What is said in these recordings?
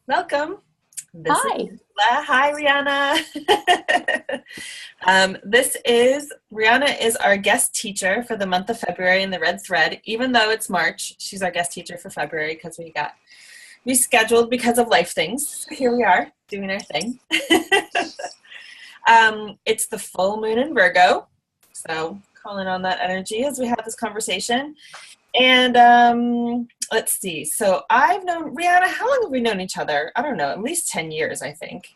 Welcome. This is Hi. Hi, Riyana. This is Riyana is our guest teacher for the month of February in the Red Thread. Even though it's March, she's our guest teacher for February because we got rescheduled because of life things. So here we are doing our thing. It's the full moon in Virgo, so calling on that energy as we have this conversation. And let's see. So I've known Riyana. How long have we known each other? I don't know. At least 10 years, I think.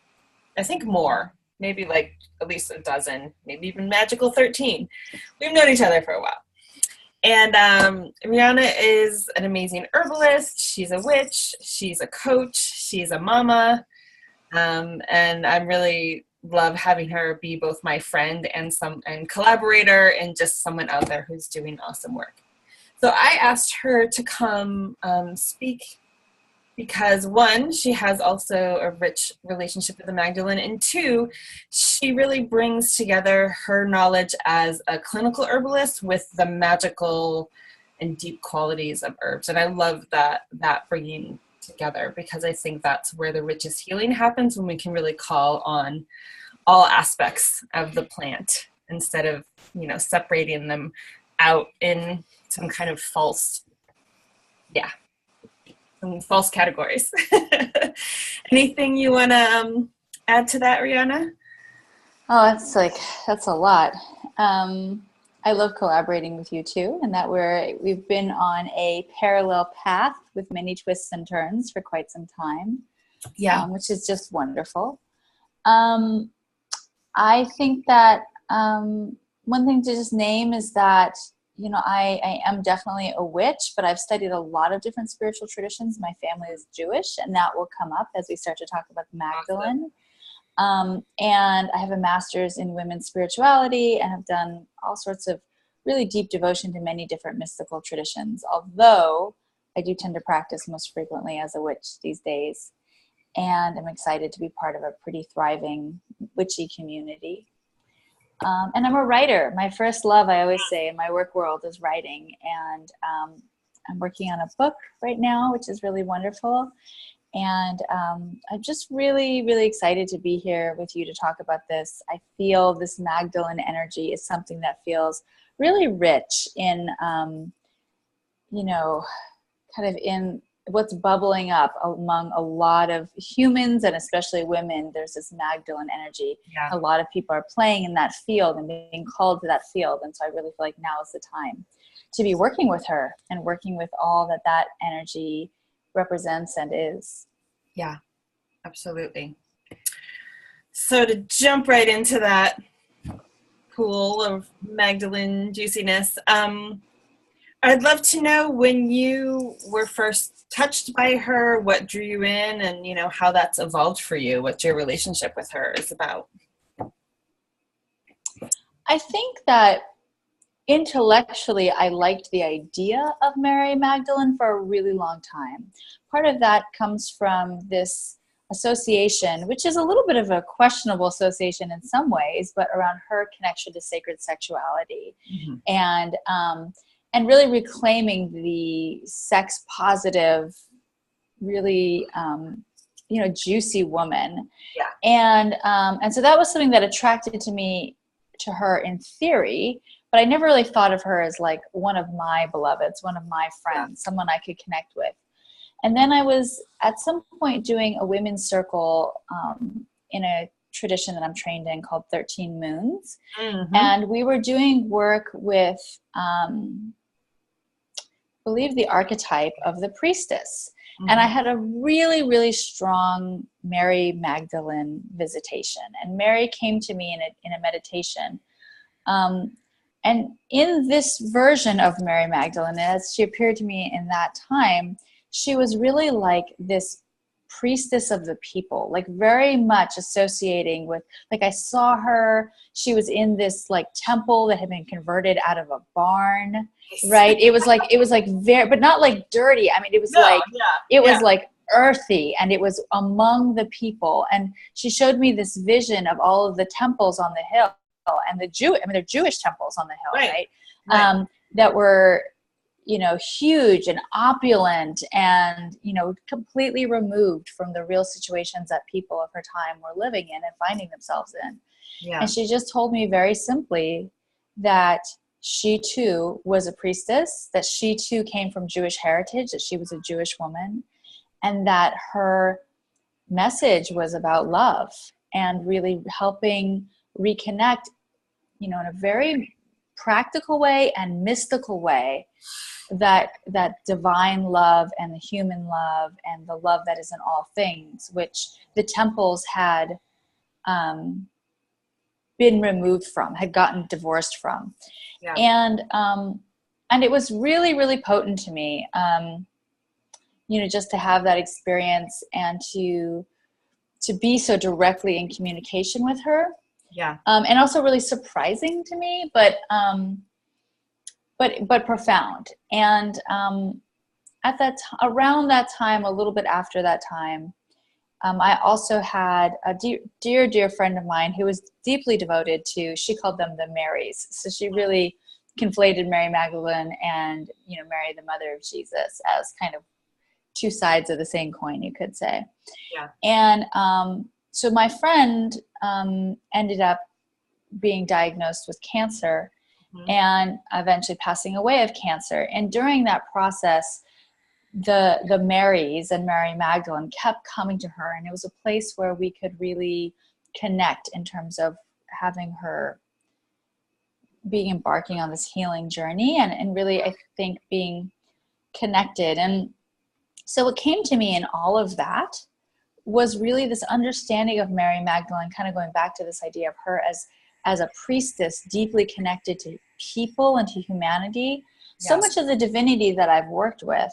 I think more. Maybe like at least a dozen. Maybe even magical 13. We've known each other for a while. And Riyana is an amazing herbalist. She's a witch. She's a coach. She's a mama. And I'm really love having her be both my friend and collaborator and just someone out there who's doing awesome work. So I asked her to come speak because one, she has also a rich relationship with the Magdalene, and two, she really brings together her knowledge as a clinical herbalist with the magical and deep qualities of herbs. And I love that bringing together because I think that's where the richest healing happens, when we can really call on all aspects of the plant instead of, separating them out in some kind of false categories. Anything you want to add to that, Riyana? Oh, that's a lot. I love collaborating with you too, and that we've been on a parallel path with many twists and turns for quite some time. Yeah. Which is just wonderful. I think that one thing to just name is that I am definitely a witch, but I've studied a lot of different spiritual traditions. My family is Jewish, and that will come up as we start to talk about the Magdalene. And I have a master's in women's spirituality and have done all sorts of really deep devotion to many different mystical traditions, although I do tend to practice most frequently as a witch these days. And I'm excited to be part of a pretty thriving witchy community. And I'm a writer. My first love, I always say, in my work world is writing. And I'm working on a book right now, which is really wonderful. And I'm just really, really excited to be here with you to talk about this. I feel this Magdalene energy is something that feels really rich in, kind of in what's bubbling up among a lot of humans and especially women. There's this Magdalene energy. Yeah. A lot of people are playing in that field and being called to that field. And so I really feel like now is the time to be working with her and working with all that energy represents and is. Yeah, absolutely. So to jump right into that pool of Magdalene juiciness, I'd love to know when you were first touched by her, what drew you in, and how that's evolved for you, what your relationship with her is about. I think that intellectually, I liked the idea of Mary Magdalene for a really long time. Part of that comes from this association, which is a little bit of a questionable association in some ways, but around her connection to sacred sexuality. Mm-hmm. And really reclaiming the sex positive, really, juicy woman. Yeah. And so that was something that attracted to her in theory, but I never really thought of her as like one of my beloveds, one of my friends, someone I could connect with. And then I was at some point doing a women's circle in a tradition that I'm trained in called 13 Moons. Mm-hmm. And we were doing work with, I believe, the archetype of the priestess. Mm-hmm. And I had a really, really strong Mary Magdalene visitation. And Mary came to me in a meditation. And in this version of Mary Magdalene, as she appeared to me in that time, she was really like this priestess of the people, like very much associating with, like I saw her, she was in this like temple that had been converted out of a barn, right? It was like very, but not like dirty. I mean, it was was like earthy, and it was among the people. And she showed me this vision of all of the temples on the hill and they're Jewish temples on the hill, right? That were, huge and opulent and, completely removed from the real situations that people of her time were living in and finding themselves in. Yeah. And she just told me very simply that she too was a priestess, that she too came from Jewish heritage, that she was a Jewish woman, and that her message was about love and really helping reconnect, in a very practical way and mystical way, that divine love and the human love and the love that is in all things, which the temples had been removed from, had gotten divorced from. Yeah. And it was really, really potent to me, just to have that experience and to be so directly in communication with her. Yeah. And also really surprising to me, but profound. And around that time, a little bit after that time, I also had a dear, dear friend of mine who was deeply devoted to, she called them the Marys. So she really conflated Mary Magdalene and, Mary, the mother of Jesus, as kind of two sides of the same coin, you could say. Yeah. And so my friend ended up being diagnosed with cancer, mm-hmm. and eventually passing away of cancer. And during that process, the Marys and Mary Magdalene kept coming to her, and it was a place where we could really connect in terms of having her embarking on this healing journey and really, I think, being connected. And so what came to me in all of that was really this understanding of Mary Magdalene, kind of going back to this idea of her as a priestess, deeply connected to people and to humanity. Yes. So much of the divinity that I've worked with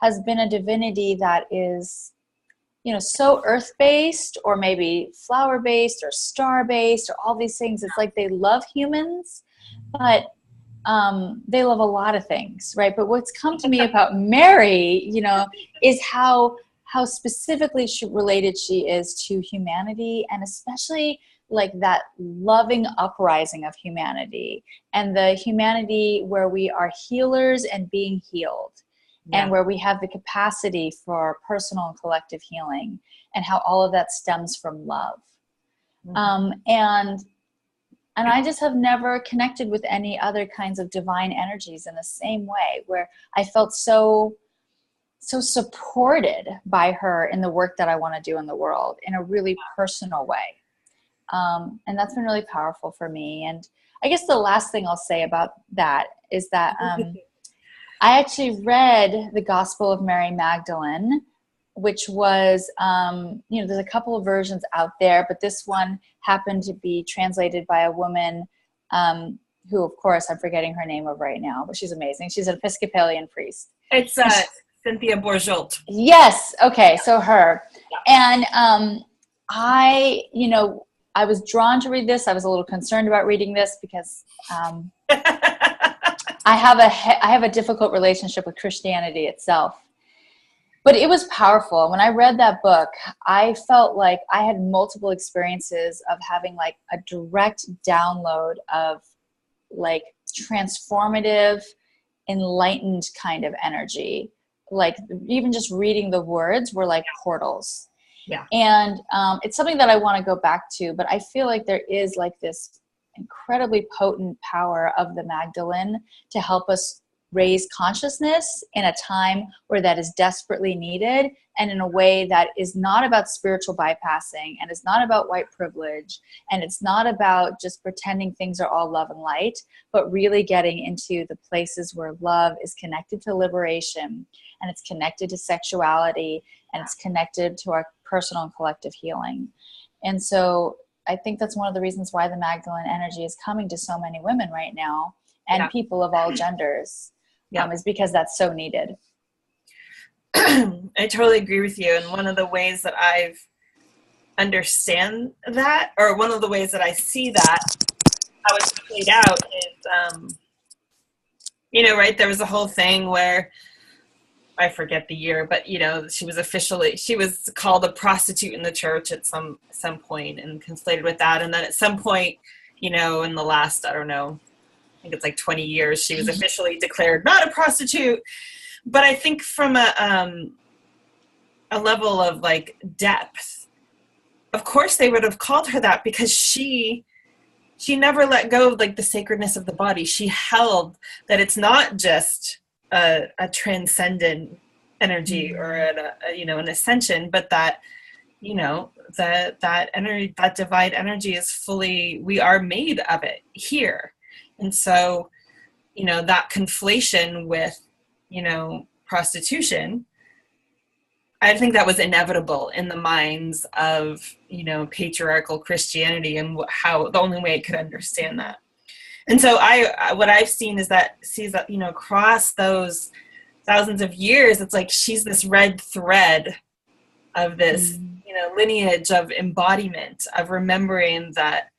has been a divinity that is, so earth-based or maybe flower-based or star-based or all these things. It's like they love humans, but they love a lot of things, right? But what's come to me about Mary, is how specifically related she is to humanity, and especially like that loving uprising of humanity, and the humanity where we are healers and being healed. Yeah. And where we have the capacity for personal and collective healing, and how all of that stems from love. Mm-hmm. And I just have never connected with any other kinds of divine energies in the same way, where I felt so supported by her in the work that I want to do in the world in a really personal way. And that's been really powerful for me. And I guess the last thing I'll say about that is that I actually read the Gospel of Mary Magdalene, which was, there's a couple of versions out there, but this one happened to be translated by a woman who, of course, I'm forgetting her name of right now, but she's amazing. She's an Episcopalian priest. It's Cynthia Bourgeault. Yes. Okay. So her. Yeah. And I was drawn to read this. I was a little concerned about reading this because I have a difficult relationship with Christianity itself. But it was powerful. When I read that book, I felt like I had multiple experiences of having like a direct download of like transformative, enlightened kind of energy. Like even just reading the words were like portals. Yeah. And it's something that I want to go back to, but I feel like there is like this incredibly potent power of the Magdalene to help us raise consciousness in a time where that is desperately needed, and in a way that is not about spiritual bypassing, and it's not about white privilege, and it's not about just pretending things are all love and light, but really getting into the places where love is connected to liberation, and it's connected to sexuality, and it's connected to our personal and collective healing. And so I think that's one of the reasons why the Magdalene energy is coming to so many women right now, and people of all genders. Is because that's so needed. I totally agree with you. And one of the ways that I've understand that, or one of the ways that I see that, how it's played out is, right, there was a whole thing where, I forget the year, but, she was called a prostitute in the church at some point and conflated with that. And then at some point, in the last, I don't know, think it's like 20 years, she was officially declared not a prostitute. But I think from a level of like depth, of course they would have called her that, because she never let go of like the sacredness of the body. She held that it's not just a transcendent energy or an ascension, but that that energy, that divine energy is fully, we are made of it here. And so that conflation with prostitution, I think that was inevitable in the minds of patriarchal Christianity, and how the only way it could understand that. And so what I've seen is that across those thousands of years, it's like she's this red thread of this lineage of embodiment, of remembering that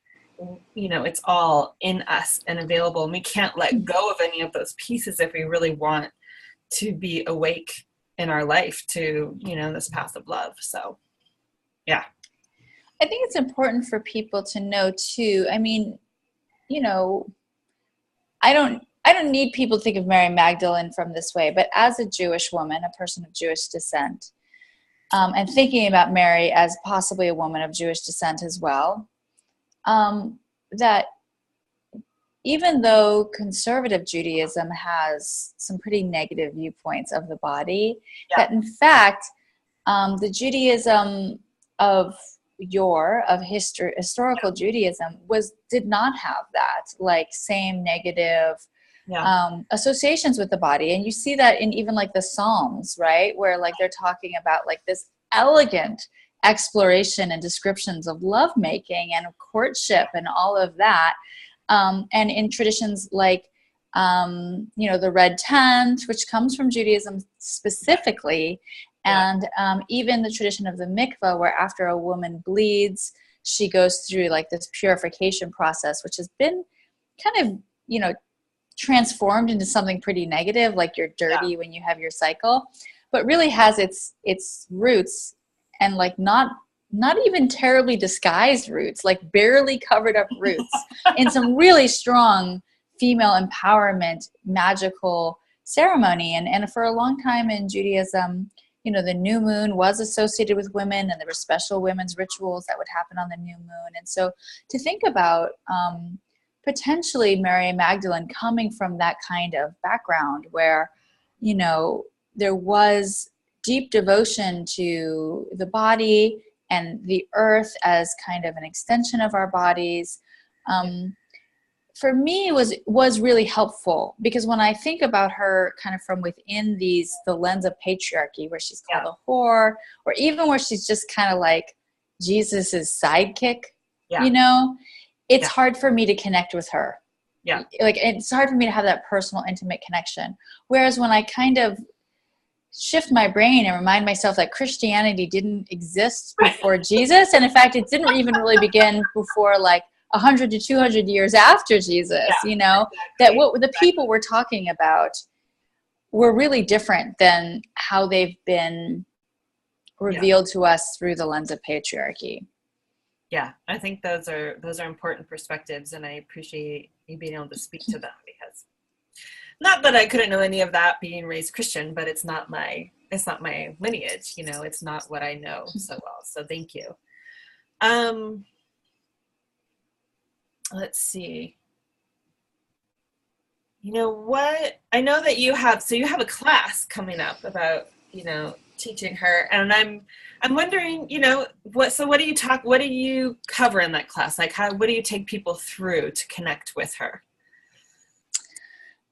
it's all in us and available, and we can't let go of any of those pieces if we really want to be awake in our life to this path of love. So yeah, I think it's important for people to know too. I mean, I don't need people to think of Mary Magdalene from this way, but as a Jewish woman, a person of Jewish descent, and thinking about Mary as possibly a woman of Jewish descent as well, that even though conservative Judaism has some pretty negative viewpoints of the body, that in fact, the Judaism of historical Judaism did not have that, like same negative associations with the body. And you see that in even like the Psalms, right? Where like they're talking about like this elegant exploration and descriptions of lovemaking and courtship and all of that. And in traditions like, the red tent, which comes from Judaism specifically, and even the tradition of the mikvah, where after a woman bleeds, she goes through like this purification process, which has been kind of, transformed into something pretty negative, like you're dirty when you have your cycle, but really has its roots, and like not even terribly disguised roots, like barely covered up roots in some really strong female empowerment, magical ceremony. And for a long time in Judaism, the new moon was associated with women, and there were special women's rituals that would happen on the new moon. And so to think about potentially Mary Magdalene coming from that kind of background where, there was deep devotion to the body and the earth as kind of an extension of our bodies, for me was really helpful, because when I think about her kind of from within the lens of patriarchy, where she's called a whore, or even where she's just kind of like Jesus's sidekick, it's hard for me to connect with her. Yeah. Like, it's hard for me to have that personal, intimate connection. Whereas when I kind of shift my brain and remind myself that Christianity didn't exist before Jesus, and in fact, it didn't even really begin before like 100 to 200 years after Jesus, that what the people we're talking about were really different than how they've been revealed to us through the lens of patriarchy. Yeah, I think those are important perspectives, and I appreciate you being able to speak to them, because not that I couldn't know any of that being raised Christian, but it's not my lineage, it's not what I know so well. So thank you. Let's see. What I know that you have a class coming up about, teaching her, and I'm wondering, what do you cover in that class? Like what do you take people through to connect with her?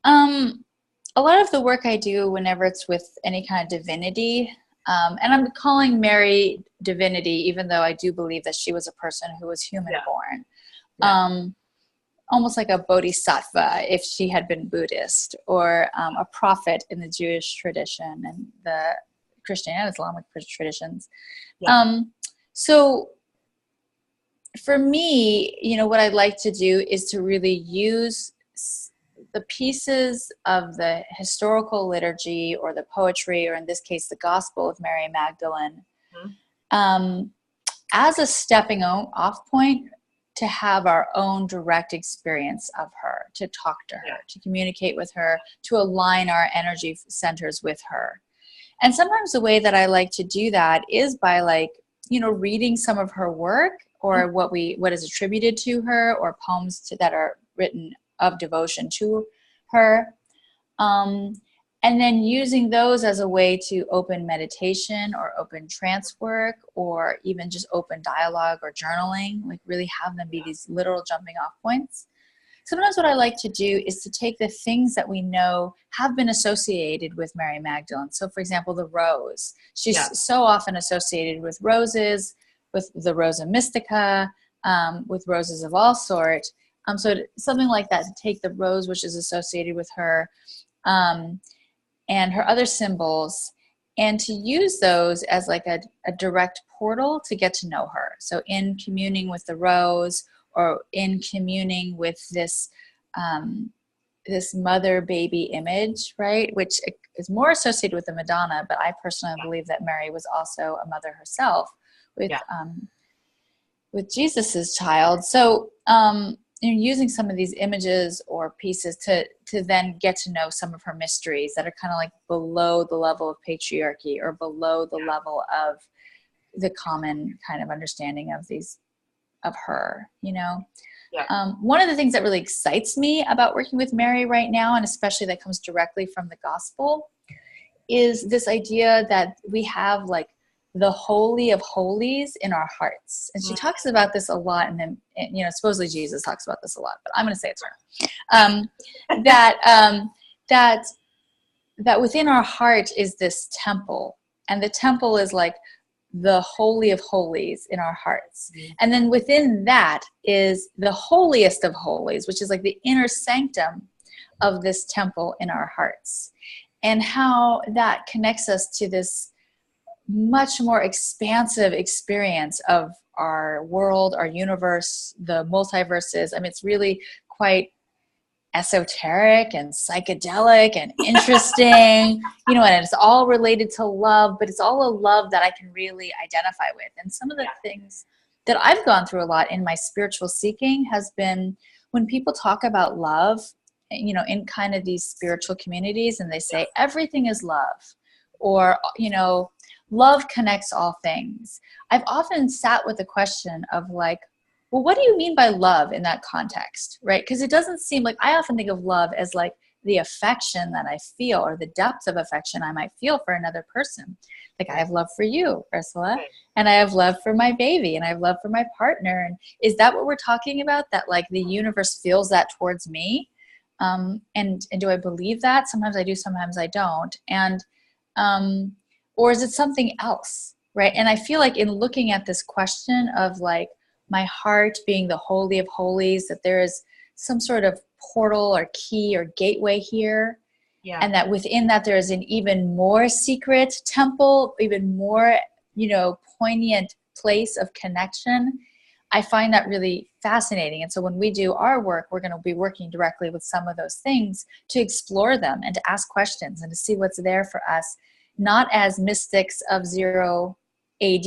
A lot of the work I do whenever it's with any kind of divinity, and I'm calling Mary divinity, even though I do believe that she was a person who was human born. Almost like a bodhisattva if she had been Buddhist, or a prophet in the Jewish tradition and the Christian and Islamic traditions. So for me, what I'd like to do is to really use the pieces of the historical liturgy or the poetry, or in this case, the Gospel of Mary Magdalene, as a stepping off point to have our own direct experience of her, to talk to her, to communicate with her, to align our energy centers with her. And sometimes the way that I like to do that is by like, you know, reading some of her work, or what is attributed to her, or poems that are written of devotion to her. And then using those as a way to open meditation or open trance work, or even just open dialogue or journaling, like really have them be these literal jumping off points. Sometimes what I like to do is to take the things that we know have been associated with Mary Magdalene. So for example, the rose. She's so often associated with roses, with the Rosa Mystica, with roses of all sort. So something like that, to take the rose, which is associated with her, and her other symbols, and to use those as like a direct portal to get to know her. So in communing with the rose, or in communing with this this mother-baby image, right, which is more associated with the Madonna, but I personally believe that Mary was also a mother herself with Jesus's child. So using some of these images or pieces to then get to know some of her mysteries that are kind of like below the level of patriarchy, or below the level of the common kind of understanding of her, you know. One of the things that really excites me about working with Mary right now, and especially that comes directly from the gospel, is this idea that we have like the holy of holies in our hearts. And she talks about this a lot, and then, you know, supposedly Jesus talks about this a lot, but I'm going to say it's her. That within our heart is this temple, and the temple is like the holy of holies in our hearts. And then within that is the holiest of holies, which is like the inner sanctum of this temple in our hearts, and how that connects us to this much more expansive experience of our world, our universe, the multiverses. I mean, it's really quite esoteric and psychedelic and interesting, you know, and it's all related to love, but it's all a love that I can really identify with. And some of the things that I've gone through a lot in my spiritual seeking has been when people talk about love, you know, in kind of these spiritual communities, and they say everything is love, or, you know, love connects all things. I've often sat with the question of like, well, what do you mean by love in that context, right? Because it doesn't seem like, I often think of love as like the affection that I feel, or the depth of affection I might feel for another person. Like, I have love for you, Ursula, and I have love for my baby, and I have love for my partner. And is that what we're talking about? That like the universe feels that towards me? And do I believe that? Sometimes I do, sometimes I don't. And or is it something else, right? And I feel like in looking at this question of like my heart being the holy of holies, that there is some sort of portal or key or gateway here. And that within that there is an even more secret temple, even more, you know, poignant place of connection. I find that really fascinating. And so when we do our work, we're going to be working directly with some of those things to explore them and to ask questions and to see what's there for us, not as mystics of 0 AD,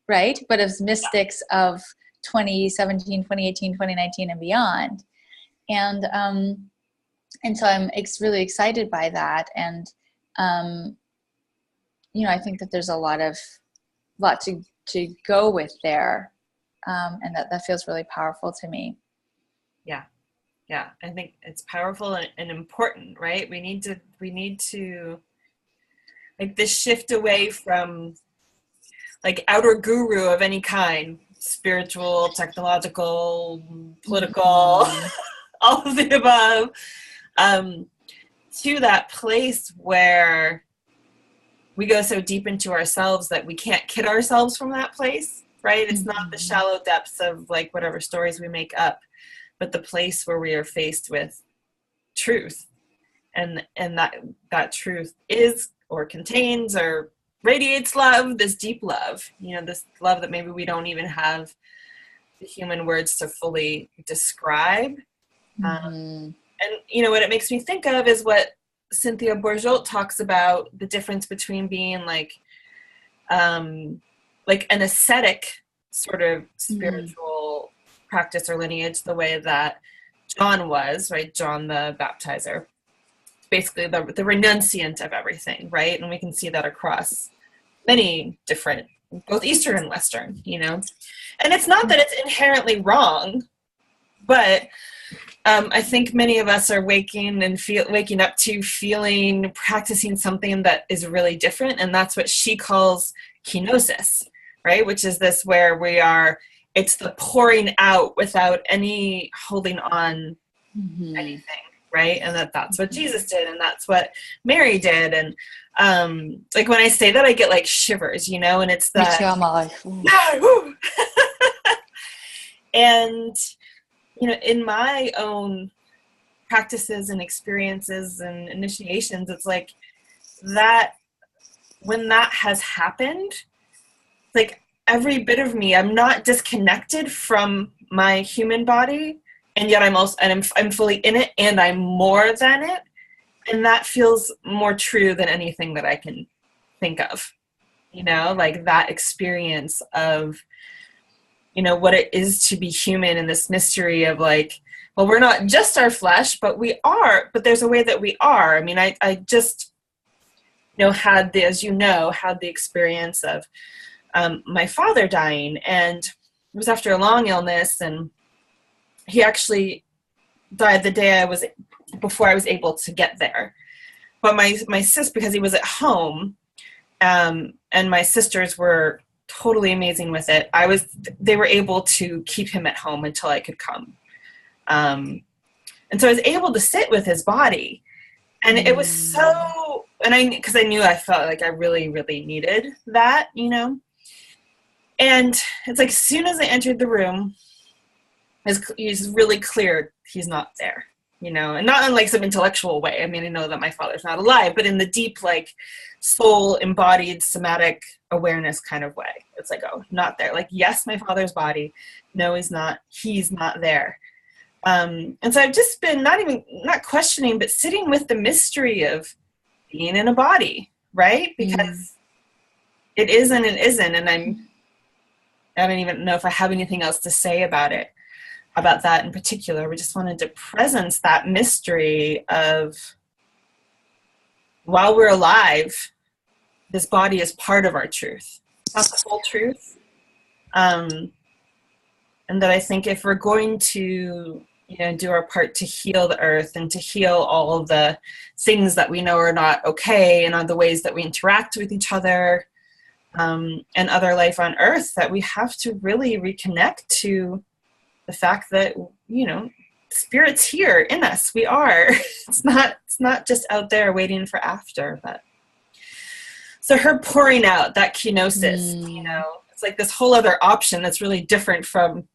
right? But as mystics of 2017, 2018, 2019 and beyond. And so I'm really excited by that. And, you know, I think that there's a lot to go with there. And that feels really powerful to me. Yeah. I think it's powerful and important, right? We need to like this shift away from like outer guru of any kind, spiritual, technological, political, all of the above, to that place where we go so deep into ourselves that we can't kid ourselves from that place, right? It's not the shallow depths of like whatever stories we make up, but the place where we are faced with truth, and that truth is or contains or radiates love, this deep love, you know, this love that maybe we don't even have the human words to fully describe. And you know what it makes me think of is what Cynthia Bourgeault talks about, the difference between being like an ascetic sort of spiritual practice or lineage the way that John was, right? John the baptizer, basically the renunciant of everything, right? And we can see that across many different, both Eastern and Western, you know? And it's not that it's inherently wrong, but I think many of us are waking up to feeling, practicing something that is really different. And that's what she calls kenosis, right? Which is this where it's the pouring out without any holding on anything, right? And that's what Jesus did, and that's what Mary did. And like when I say that, I get like shivers, you know, and it's that. Me too, I'm like, and, you know, in my own practices and experiences and initiations, it's like that when that has happened, like every bit of me, I'm not disconnected from my human body, and yet I'm fully in it, and I'm more than it. And that feels more true than anything that I can think of, you know, like that experience of, you know, what it is to be human, and this mystery of like, well, we're not just our flesh, but we are, but there's a way that we are. I mean, I just, you know, had the experience of my father dying, and it was after a long illness, and he actually died the day before I was able to get there. But my sister, because he was at home, and my sisters were totally amazing with it, they were able to keep him at home until I could come. And so I was able to sit with his body, and it was so, because I felt like I really, really needed that, you know. And it's like, as soon as I entered the room, he's really clear he's not there, you know, and not in like some intellectual way. I mean, I know that my father's not alive, but in the deep, like soul embodied somatic awareness kind of way. It's like, oh, not there. Like, yes, my father's body. No, he's not there. And so I've just been not questioning, but sitting with the mystery of being in a body, right? Because it is and it isn't. And I don't even know if I have anything else to say about that in particular. We just wanted to presence that mystery of, while we're alive, this body is part of our truth, not the whole truth. And that I think if we're going to, you know, do our part to heal the earth and to heal all of the things that we know are not okay, and all the ways that we interact with each other, and other life on earth, that we have to really reconnect to the fact that, you know, spirit's here in us. We are. It's not just out there waiting for after. But so her pouring out that kenosis, you know, it's like this whole other option that's really different from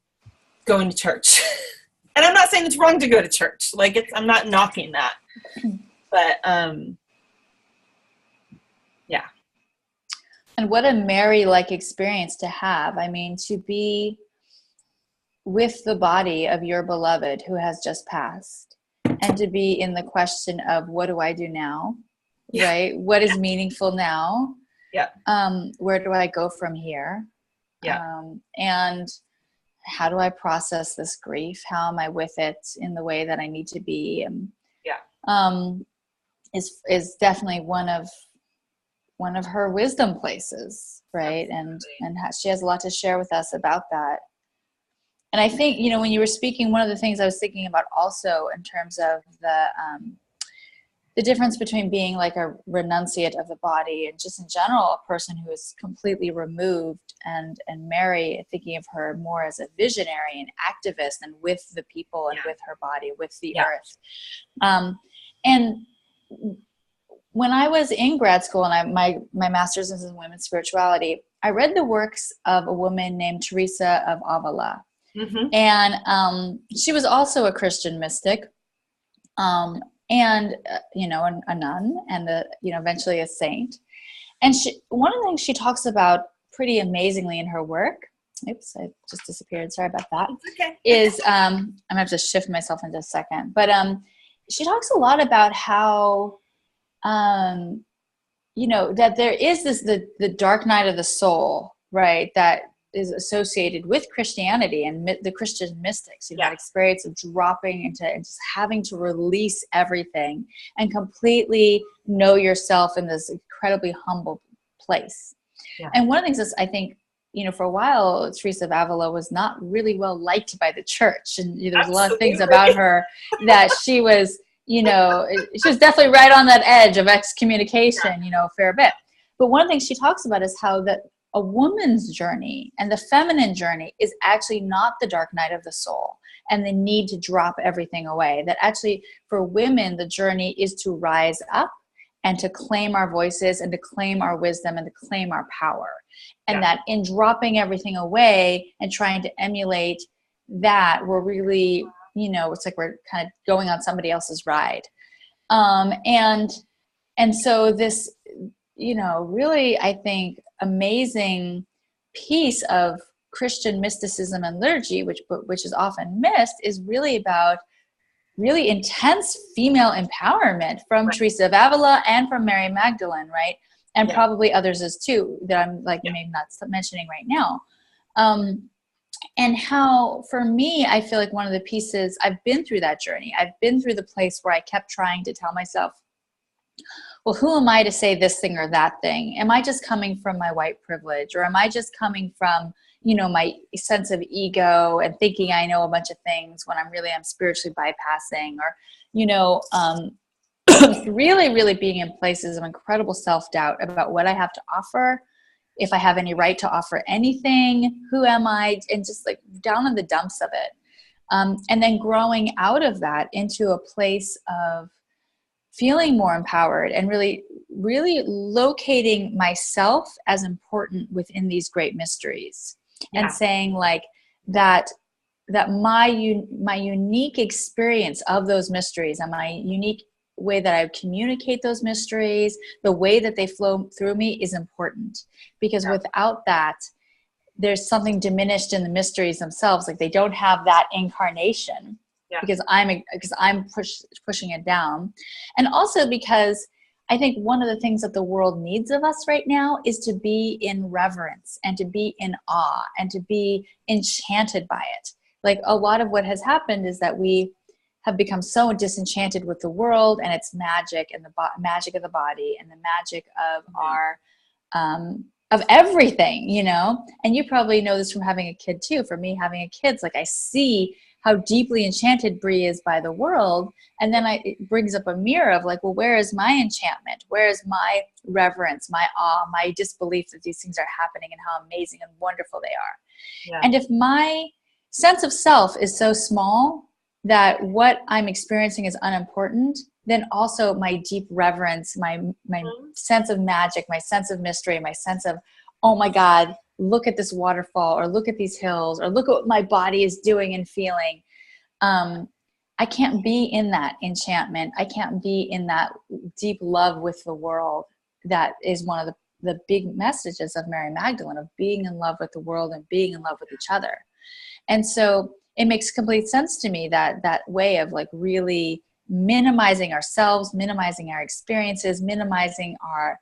going to church. And I'm not saying it's wrong to go to church. Like, I'm not knocking that. But yeah. And what a Mary-like experience to have. I mean, to be with the body of your beloved who has just passed, and to be in the question of, what do I do now? Yeah. Right? What is meaningful now? Yeah. Where do I go from here? Yeah. And how do I process this grief? How am I with it in the way that I need to be? Is definitely one of her wisdom places, right? And she has a lot to share with us about that. And I think, you know, when you were speaking, one of the things I was thinking about also in terms of the difference between being like a renunciate of the body and just in general a person who is completely removed, and Mary, thinking of her more as a visionary and activist and with the people and with her body, with the earth. And when I was in grad school and my master's is in women's spirituality, I read the works of a woman named Teresa of Avila. Mm-hmm. And she was also a Christian mystic, and you know, a nun, and eventually a saint. And one of the things she talks about pretty amazingly in her work, oops, I just disappeared, sorry about that. It's okay. Is I'm gonna have to shift myself into a second, but she talks a lot about how you know, that there is the dark night of the soul, right? That is associated with Christianity and the Christian mystics, Yeah. that experience of dropping into and just having to release everything and completely know yourself in this incredibly humble place. Yeah. And one of the things is, I think, for a while, Teresa of Avila was not really well liked by the church. And there was a lot of things about her that she was, she was definitely right on that edge of excommunication, a fair bit. But one of the things she talks about is how that a woman's journey and the feminine journey is actually not the dark night of the soul and the need to drop everything away. That actually for women, the journey is to rise up and to claim our voices and to claim our wisdom and to claim our power. And that in dropping everything away and trying to emulate that, we're really, it's like we're kind of going on somebody else's ride. And so this, really, I think, amazing piece of Christian mysticism and liturgy, which is often missed, is really about really intense female empowerment from Teresa of Avila and from Mary Magdalene, right? And probably others as too, that I'm maybe not mentioning right now. And how, for me, I feel like one of the pieces, I've been through that journey. I've been through the place where I kept trying to tell myself, well, who am I to say this thing or that thing? Am I just coming from my white privilege? Or am I just coming from, my sense of ego and thinking I know a bunch of things when I'm spiritually bypassing? Or, really, really being in places of incredible self-doubt about what I have to offer, if I have any right to offer anything, who am I, and just like down in the dumps of it. And then growing out of that into a place of feeling more empowered and really, really locating myself as important within these great mysteries, and saying like that my unique experience of those mysteries and my unique way that I communicate those mysteries, the way that they flow through me is important, because without that, there's something diminished in the mysteries themselves. Like they don't have that incarnation because I'm pushing it down. And also because I think one of the things that the world needs of us right now is to be in reverence and to be in awe and to be enchanted by it. Like a lot of what has happened is that we have become so disenchanted with the world and its magic and the magic of the body and the magic of our of everything, and you probably know this from having a kid too. For me, having a kid's like I see how deeply enchanted Bree is by the world, and then it brings up a mirror of like, well, where is my enchantment? Where is my reverence, my awe, my disbelief that these things are happening and how amazing and wonderful they are? And if my sense of self is so small that what I'm experiencing is unimportant, then also my deep reverence, my sense of magic, my sense of mystery, my sense of, oh my God, look at this waterfall, or look at these hills, or look at what my body is doing and feeling. I can't be in that enchantment. I can't be in that deep love with the world. That is one of the big messages of Mary Magdalene, of being in love with the world and being in love with each other. And so it makes complete sense to me that way of like really minimizing ourselves, minimizing our experiences, minimizing our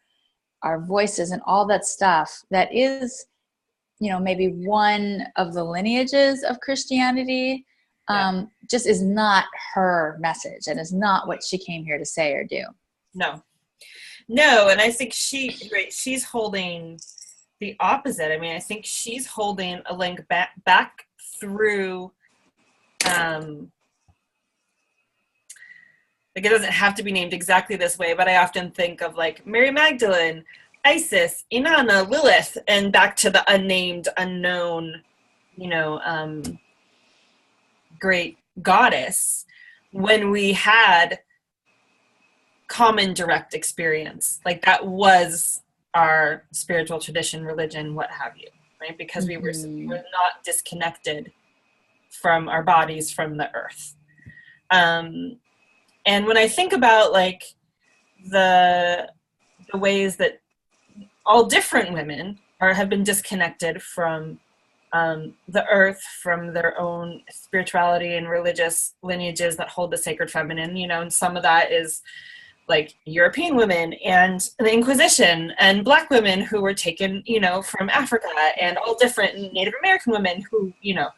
voices and all that stuff that is, maybe one of the lineages of Christianity, just is not her message and is not what she came here to say or do. No, and I think she's holding the opposite. I mean, I think she's holding a link back through, like it doesn't have to be named exactly this way, but I often think of like Mary Magdalene, Isis, Inanna, Lilith, and back to the unnamed, unknown, great goddess, when we had common direct experience. Like that was our spiritual tradition, religion, what have you, right? Because we were not disconnected from our bodies, from the earth. And when I think about like the ways that all different women have been disconnected from the earth, from their own spirituality and religious lineages that hold the sacred feminine, and some of that is like European women and the Inquisition and Black women who were taken, you know, from Africa, and all different Native American women who, you know,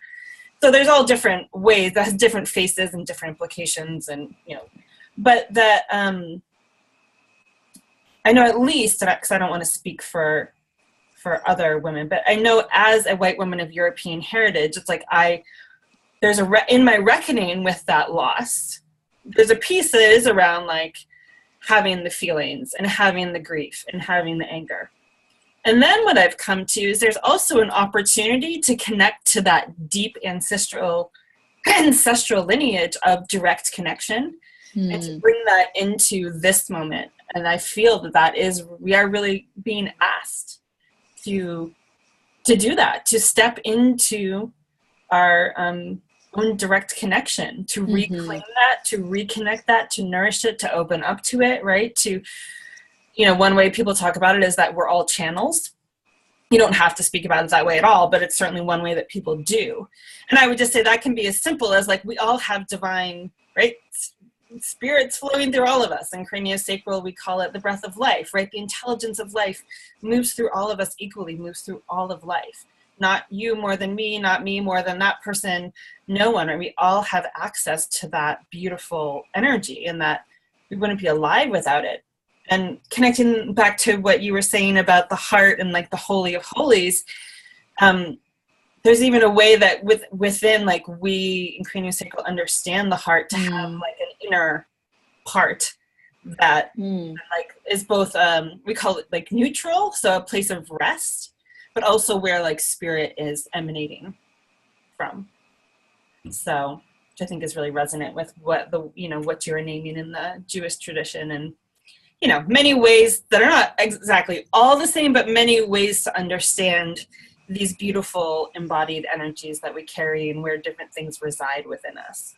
so there's all different ways that has different faces and different implications, and, you know, but that, I know at least, because I don't want to speak for other women, but I know as a white woman of European heritage, it's like there's in my reckoning with that loss, there's a piece that is around like having the feelings and having the grief and having the anger. And then what I've come to is there's also an opportunity to connect to that deep ancestral lineage of direct connection, and to bring that into this moment. And I feel that we are really being asked to do that, to step into our own direct connection, to reclaim that, to reconnect that, to nourish it, to open up to it, right? To, you know, one way people talk about it is that we're all channels. You don't have to speak about it that way at all, but it's certainly one way that people do. And I would just say that can be as simple as like, we all have divine, right, spirits flowing through all of us. In craniosacral, we call it the breath of life, right? The intelligence of life moves through all of us equally, moves through all of life. Not you more than me, not me more than that person, no one, right? We all have access to that beautiful energy, and that we wouldn't be alive without it. And connecting back to what you were saying about the heart and like the Holy of Holies, there's even a way that within, like, we in craniosacral understand the heart to have like an inner part that like is both, we call it like neutral, so a place of rest, but also where like spirit is emanating from. So, which I think is really resonant with what what you're naming in the Jewish tradition, and, you know, many ways that are not exactly all the same, but many ways to understand these beautiful embodied energies that we carry and where different things reside within us.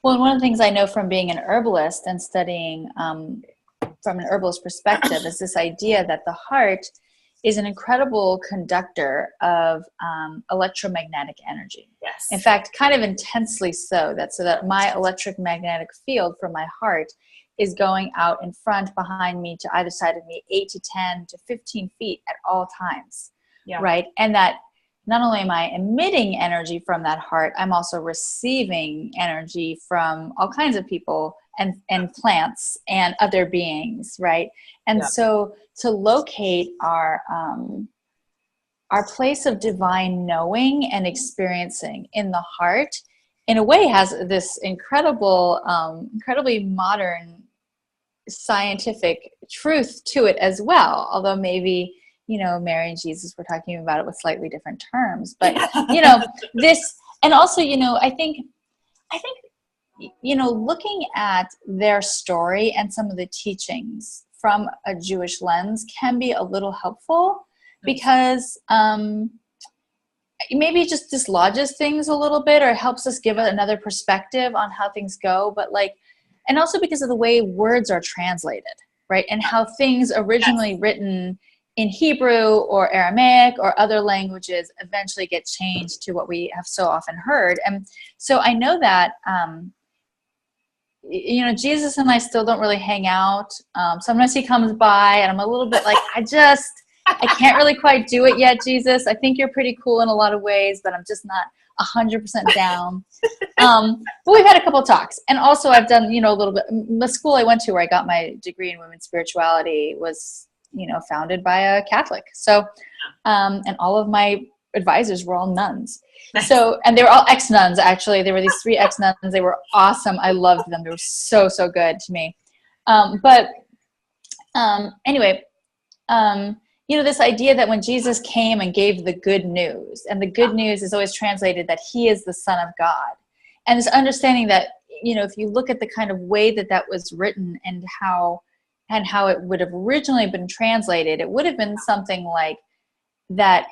Well, and one of the things I know from being an herbalist and studying from an herbalist perspective is this idea that the heart is an incredible conductor of electromagnetic energy. Yes. In fact, kind of intensely so that my electromagnetic field from my heart is going out in front, behind me, to either side of me, 8 to 10 to 15 feet at all times. Yeah. Right. And that not only am I emitting energy from that heart, I'm also receiving energy from all kinds of people and plants and other beings. Right. And so to locate our place of divine knowing and experiencing in the heart, in a way, has this incredibly modern scientific truth to it as well. Although maybe, you know, Mary and Jesus were talking about it with slightly different terms, but you know, this, and also, you know, I think, you know, looking at their story and some of the teachings from a Jewish lens can be a little helpful, because maybe it just dislodges things a little bit, or helps us give it another perspective on how things go. But like, and also because of the way words are translated, right? And how things originally written in Hebrew or Aramaic or other languages eventually get changed to what we have so often heard. And so I know that, you know, Jesus and I still don't really hang out. Sometimes he comes by and I'm a little bit like, I can't really quite do it yet, Jesus. I think you're pretty cool in a lot of ways, but I'm just not 100% down. But we've had a couple of talks. And also I've done, you know, a little bit, the school I went to where I got my degree in women's spirituality was, you know, founded by a Catholic. So, and all of my advisors were all nuns. So, and they were all ex-nuns, actually. There were these 3 ex-nuns. They were awesome. I loved them. They were so, so good to me. Anyway, you know, this idea that when Jesus came and gave the good news, and the good news is always translated that he is the Son of God. And this understanding that, you know, if you look at the kind of way that that was written and how it would have originally been translated, it would have been something like that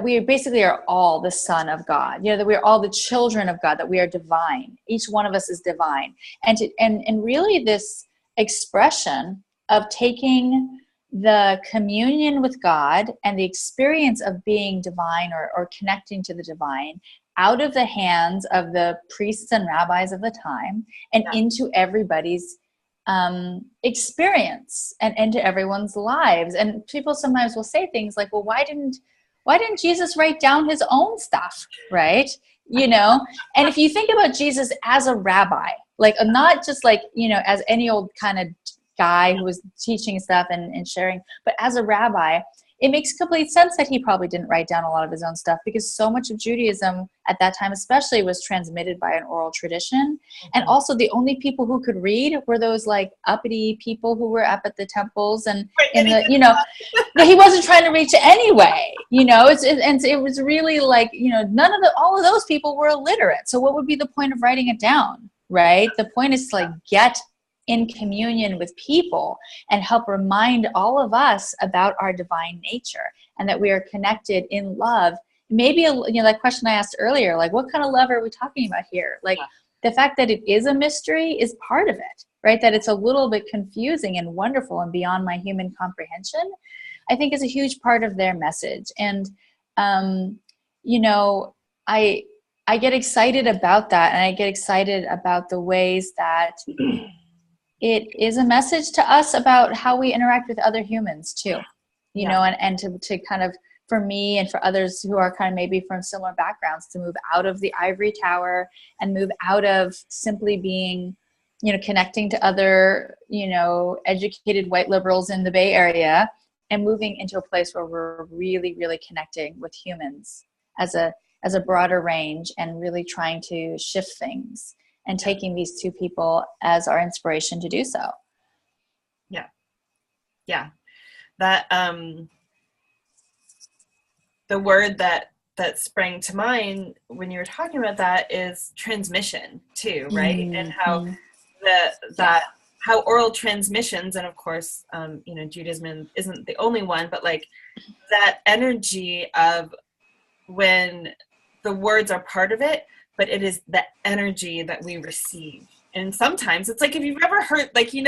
we basically are all the Son of God, you know, that we are all the children of God, that we are divine. Each one of us is divine. And really this expression of taking the communion with God and the experience of being divine or connecting to the divine out of the hands of the priests and rabbis of the time and into everybody's experience and into everyone's lives. And people sometimes will say things like, well, why didn't Jesus write down his own stuff? Right. And if you think about Jesus as a rabbi, like not just like, as any old kind of guy who was teaching stuff and sharing, but as a rabbi, it makes complete sense that he probably didn't write down a lot of his own stuff, because so much of Judaism at that time especially was transmitted by an oral tradition. And also the only people who could read were those like uppity people who were up at the temples and that he wasn't trying to reach anyway. It was really like, all of those people were illiterate. So what would be the point of writing it down, right? The point is to like get in communion with people and help remind all of us about our divine nature and that we are connected in love. Maybe, that question I asked earlier, like what kind of love are we talking about here? Like the fact that it is a mystery is part of it, right? That it's a little bit confusing and wonderful and beyond my human comprehension, I think is a huge part of their message. And, I get excited about that. And I get excited about the ways that it is a message to us about how we interact with other humans too, and to kind of, for me and for others who are kind of maybe from similar backgrounds, to move out of the ivory tower and move out of simply being, connecting to other, educated white liberals in the Bay Area, and moving into a place where we're really, really connecting with humans as a broader range and really trying to shift things. And taking these two people as our inspiration to do so. Yeah. Yeah. That, the word that sprang to mind when you were talking about that is transmission too, right? Mm-hmm. And how how oral transmissions, and of course, Judaism isn't the only one, but like that energy of when the words are part of it, but it is the energy that we receive. And sometimes it's like, if you've ever heard, like, you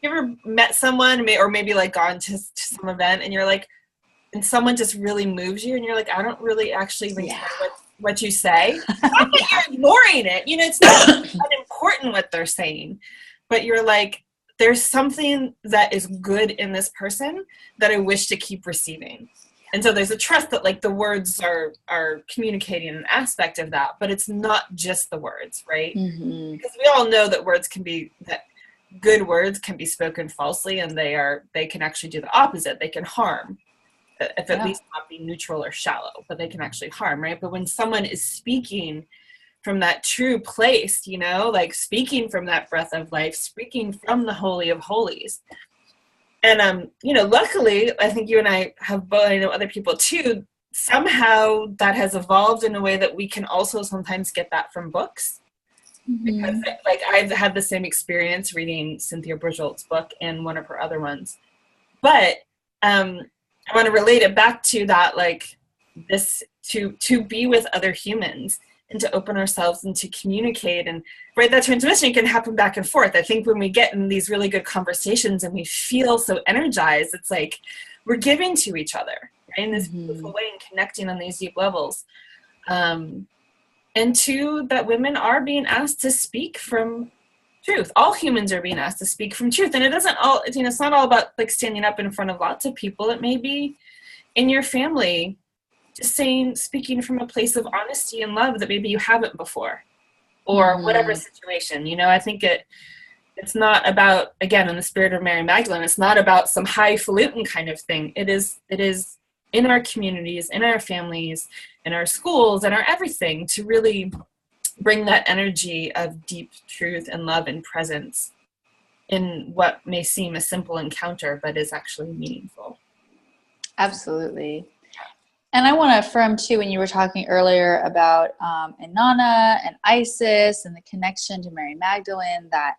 ever met someone or maybe like gone to some event and you're like, and someone just really moves you and you're like, I don't really actually know what you say. Not that you're ignoring it. It's not unimportant what they're saying, but you're like, there's something that is good in this person that I wish to keep receiving. And so there's a trust that like the words are communicating an aspect of that, but it's not just the words, right? Mm-hmm. Because we all know that good words can be spoken falsely, and they can actually do the opposite. They can harm, if at least not be neutral or shallow, but they can actually harm, right? But when someone is speaking from that true place, like speaking from that breath of life, speaking from the Holy of Holies. And, luckily, I think you and I have both, I know other people too, somehow that has evolved in a way that we can also sometimes get that from books. Mm-hmm. Because, like, I've had the same experience reading Cynthia Bridgelt's book and one of her other ones. But I want to relate it back to that, like, this, to be with other humans and to open ourselves and to communicate. And right, that transmission can happen back and forth. I think when we get in these really good conversations and we feel so energized, it's like we're giving to each other, right, in this beautiful way and connecting on these deep levels. And two, that women are being asked to speak from truth. All humans are being asked to speak from truth. And it's not all about like standing up in front of lots of people. It may be in your family, just speaking from a place of honesty and love that maybe you haven't before, or whatever situation. I think it's not about, again, in the spirit of Mary Magdalene, it's not about some highfalutin kind of thing. It is in our communities, in our families, in our schools, and our everything, to really bring that energy of deep truth and love and presence in what may seem a simple encounter, but is actually meaningful. Absolutely. And I want to affirm too, when you were talking earlier about Inanna and Isis and the connection to Mary Magdalene, that,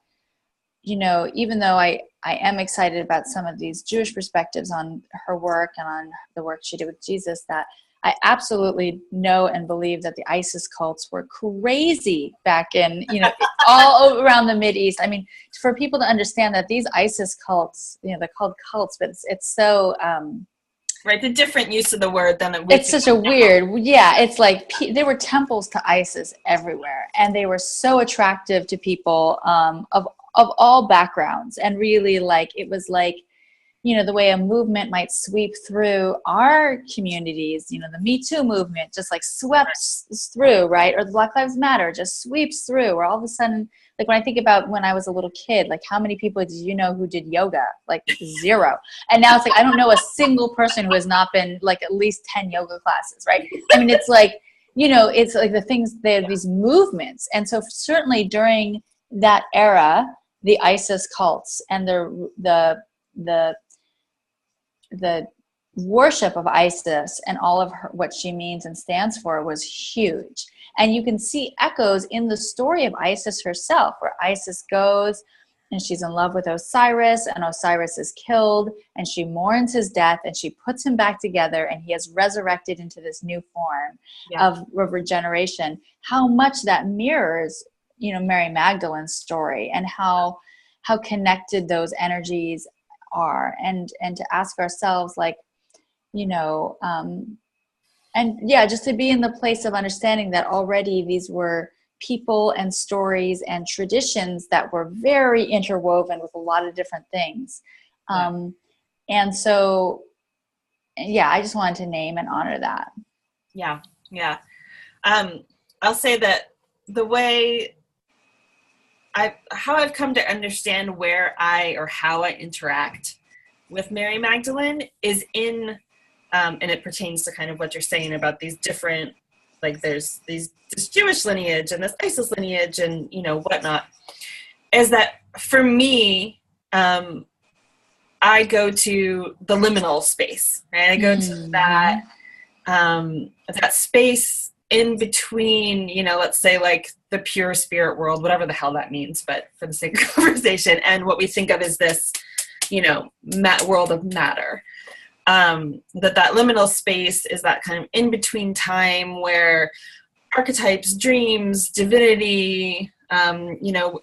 even though I am excited about some of these Jewish perspectives on her work and on the work she did with Jesus, that I absolutely know and believe that the Isis cults were crazy back in, all around the Mideast. I mean, for people to understand that these Isis cults, they're called cults, but it's so... right, the different use of the word than it's such a weird, it's like there were temples to Isis everywhere, and they were so attractive to people of of all backgrounds. And really, like, it was like, you know, the way a movement might sweep through our communities, you know, the Me Too movement just like swept through, right? Or the Black Lives Matter just sweeps through, or all of a sudden, like when I think about when I was a little kid, like how many people did you know who did yoga? Like zero. And now it's like, I don't know a single person who has not been like at least 10 yoga classes, right? I mean, it's like, you know, it's like the things, these movements. And so certainly during that era, the ISIS cults and the worship of Isis and all of her, what she means and stands for, was huge. And you can see echoes in the story of Isis herself, where Isis goes and she's in love with Osiris, and Osiris is killed, and she mourns his death, and she puts him back together, and he has resurrected into this new form of regeneration. How much that mirrors, you know, Mary Magdalene's story, and how connected those energies are, and to ask ourselves, like, you know, and yeah, just to be in the place of understanding that already these were people and stories and traditions that were very interwoven with a lot of different things. And so, yeah, I just wanted to name and honor that. Yeah. I'll say that the way how I've come to understand how I interact with Mary Magdalene is in, and it pertains to kind of what you're saying about these different, like there's this Jewish lineage and this ISIS lineage and, you know, whatnot, is that for me, I go to the liminal space, right? I go to that space in between, you know, let's say like the pure spirit world, whatever the hell that means, but for the sake of conversation, and what we think of as this, you know, world of matter. That liminal space is that kind of in between time where archetypes, dreams, divinity, you know,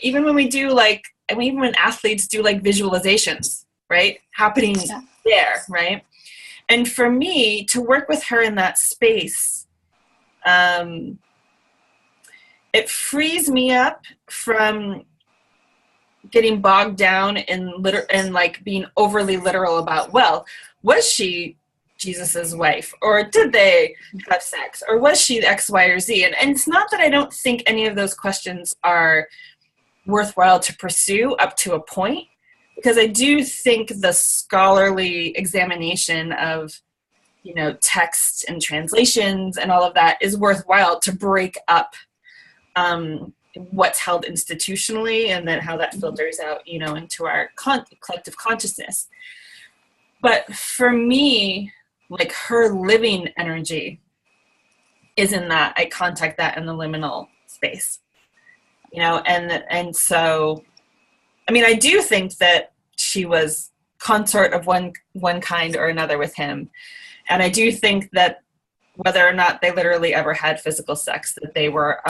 even when athletes do like visualizations, right, happening there, right? And for me to work with her in that space, it frees me up from getting bogged down in like being overly literal about, well, was she Jesus's wife, or did they have sex, or was she X, Y, or Z? And it's not that I don't think any of those questions are worthwhile to pursue up to a point, because I do think the scholarly examination of, you know, text and translations and all of that is worthwhile to break up what's held institutionally, and then how that filters out, you know, into our collective consciousness. But for me, like, her living energy is in that. I contact that in the liminal space, you know, and so, I mean, I do think that she was consort of one kind or another with him. And I do think that whether or not they literally ever had physical sex, that they were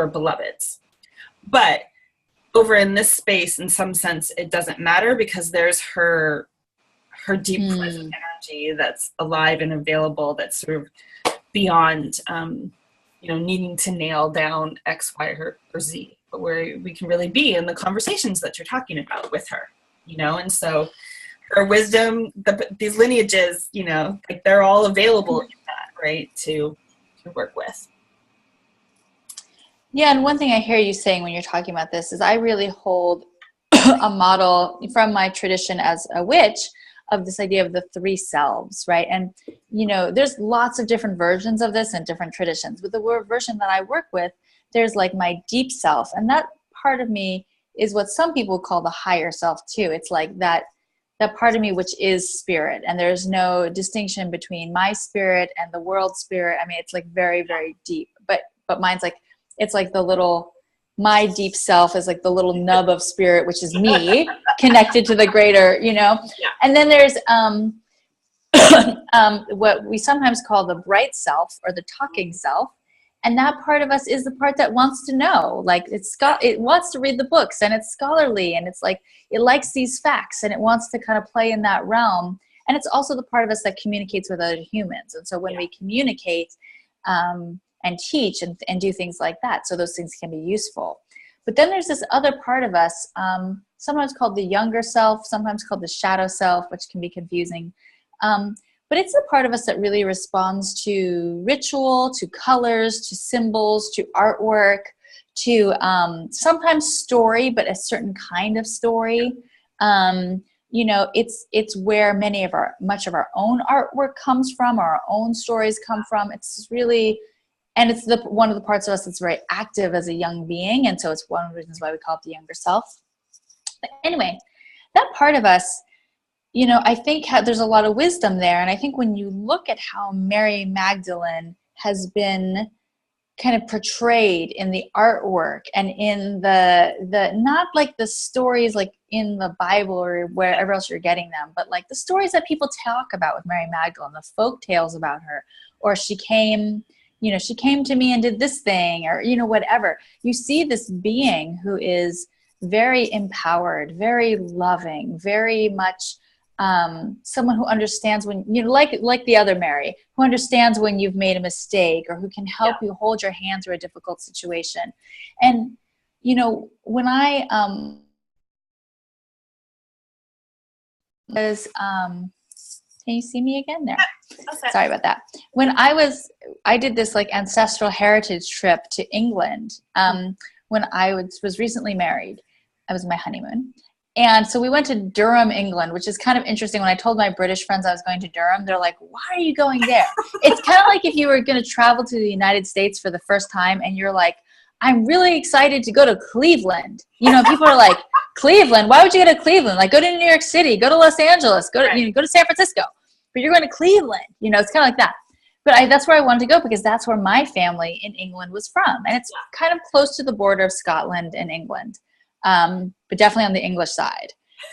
beloveds. But over in this space, in some sense, it doesn't matter, because there's her deep present energy that's alive and available, that's sort of beyond, you know, needing to nail down X, Y, or Z, but where we can really be in the conversations that you're talking about with her, you know. And so her wisdom, these lineages, you know, like, they're all available in that, right, to work with. Yeah, and one thing I hear you saying when you're talking about this is I really hold a model from my tradition as a witch of this idea of the three selves, right? And, you know, there's lots of different versions of this in different traditions. But the version that I work with, there's like my deep self. And that part of me is what some people call the higher self too. It's like that part of me which is spirit. And there's no distinction between my spirit and the world spirit. I mean, it's like very, very deep. But mine's like, it's like my deep self is like the little nub of spirit, which is me connected to the greater, you know? Yeah. And then there's what we sometimes call the bright self, or the talking self. And that part of us is the part that wants to know, like it wants to read the books, and it's scholarly, and it's like, it likes these facts, and it wants to kind of play in that realm. And it's also the part of us that communicates with other humans. And so when we communicate, and teach and do things like that, so those things can be useful. But then there's this other part of us, sometimes called the younger self, sometimes called the shadow self, which can be confusing. But it's the part of us that really responds to ritual, to colors, to symbols, to artwork, to sometimes story, but a certain kind of story. It's where much of our own artwork comes from, our own stories come from. It's really, and it's one of the parts of us that's very active as a young being. And so it's one of the reasons why we call it the younger self. But anyway, that part of us, I think there's a lot of wisdom there. And I think when you look at how Mary Magdalene has been kind of portrayed in the artwork and in the not like the stories like in the Bible or wherever else you're getting them, but like the stories that people talk about with Mary Magdalene, the folk tales about her, or she came to me and did this thing, or, whatever. You see this being who is very empowered, very loving, very much someone who understands when, like the other Mary, who understands when you've made a mistake, or who can help you hold your hand through a difficult situation. And, when I was, can you see me again there? Okay. Sorry about that. When I did this like ancestral heritage trip to England, when I was recently married. I was on my honeymoon. And so we went to Durham, England, which is kind of interesting. When I told my British friends I was going to Durham, they're like, why are you going there? It's kind of like if you were going to travel to the United States for the first time and you're like, I'm really excited to go to Cleveland. People are like, Cleveland? Why would you go to Cleveland? Like, go to New York City, go to Los Angeles, go to San Francisco. But you're going to Cleveland. It's kind of like that. But that's where I wanted to go because that's where my family in England was from. And it's kind of close to the border of Scotland and England. But definitely on the English side.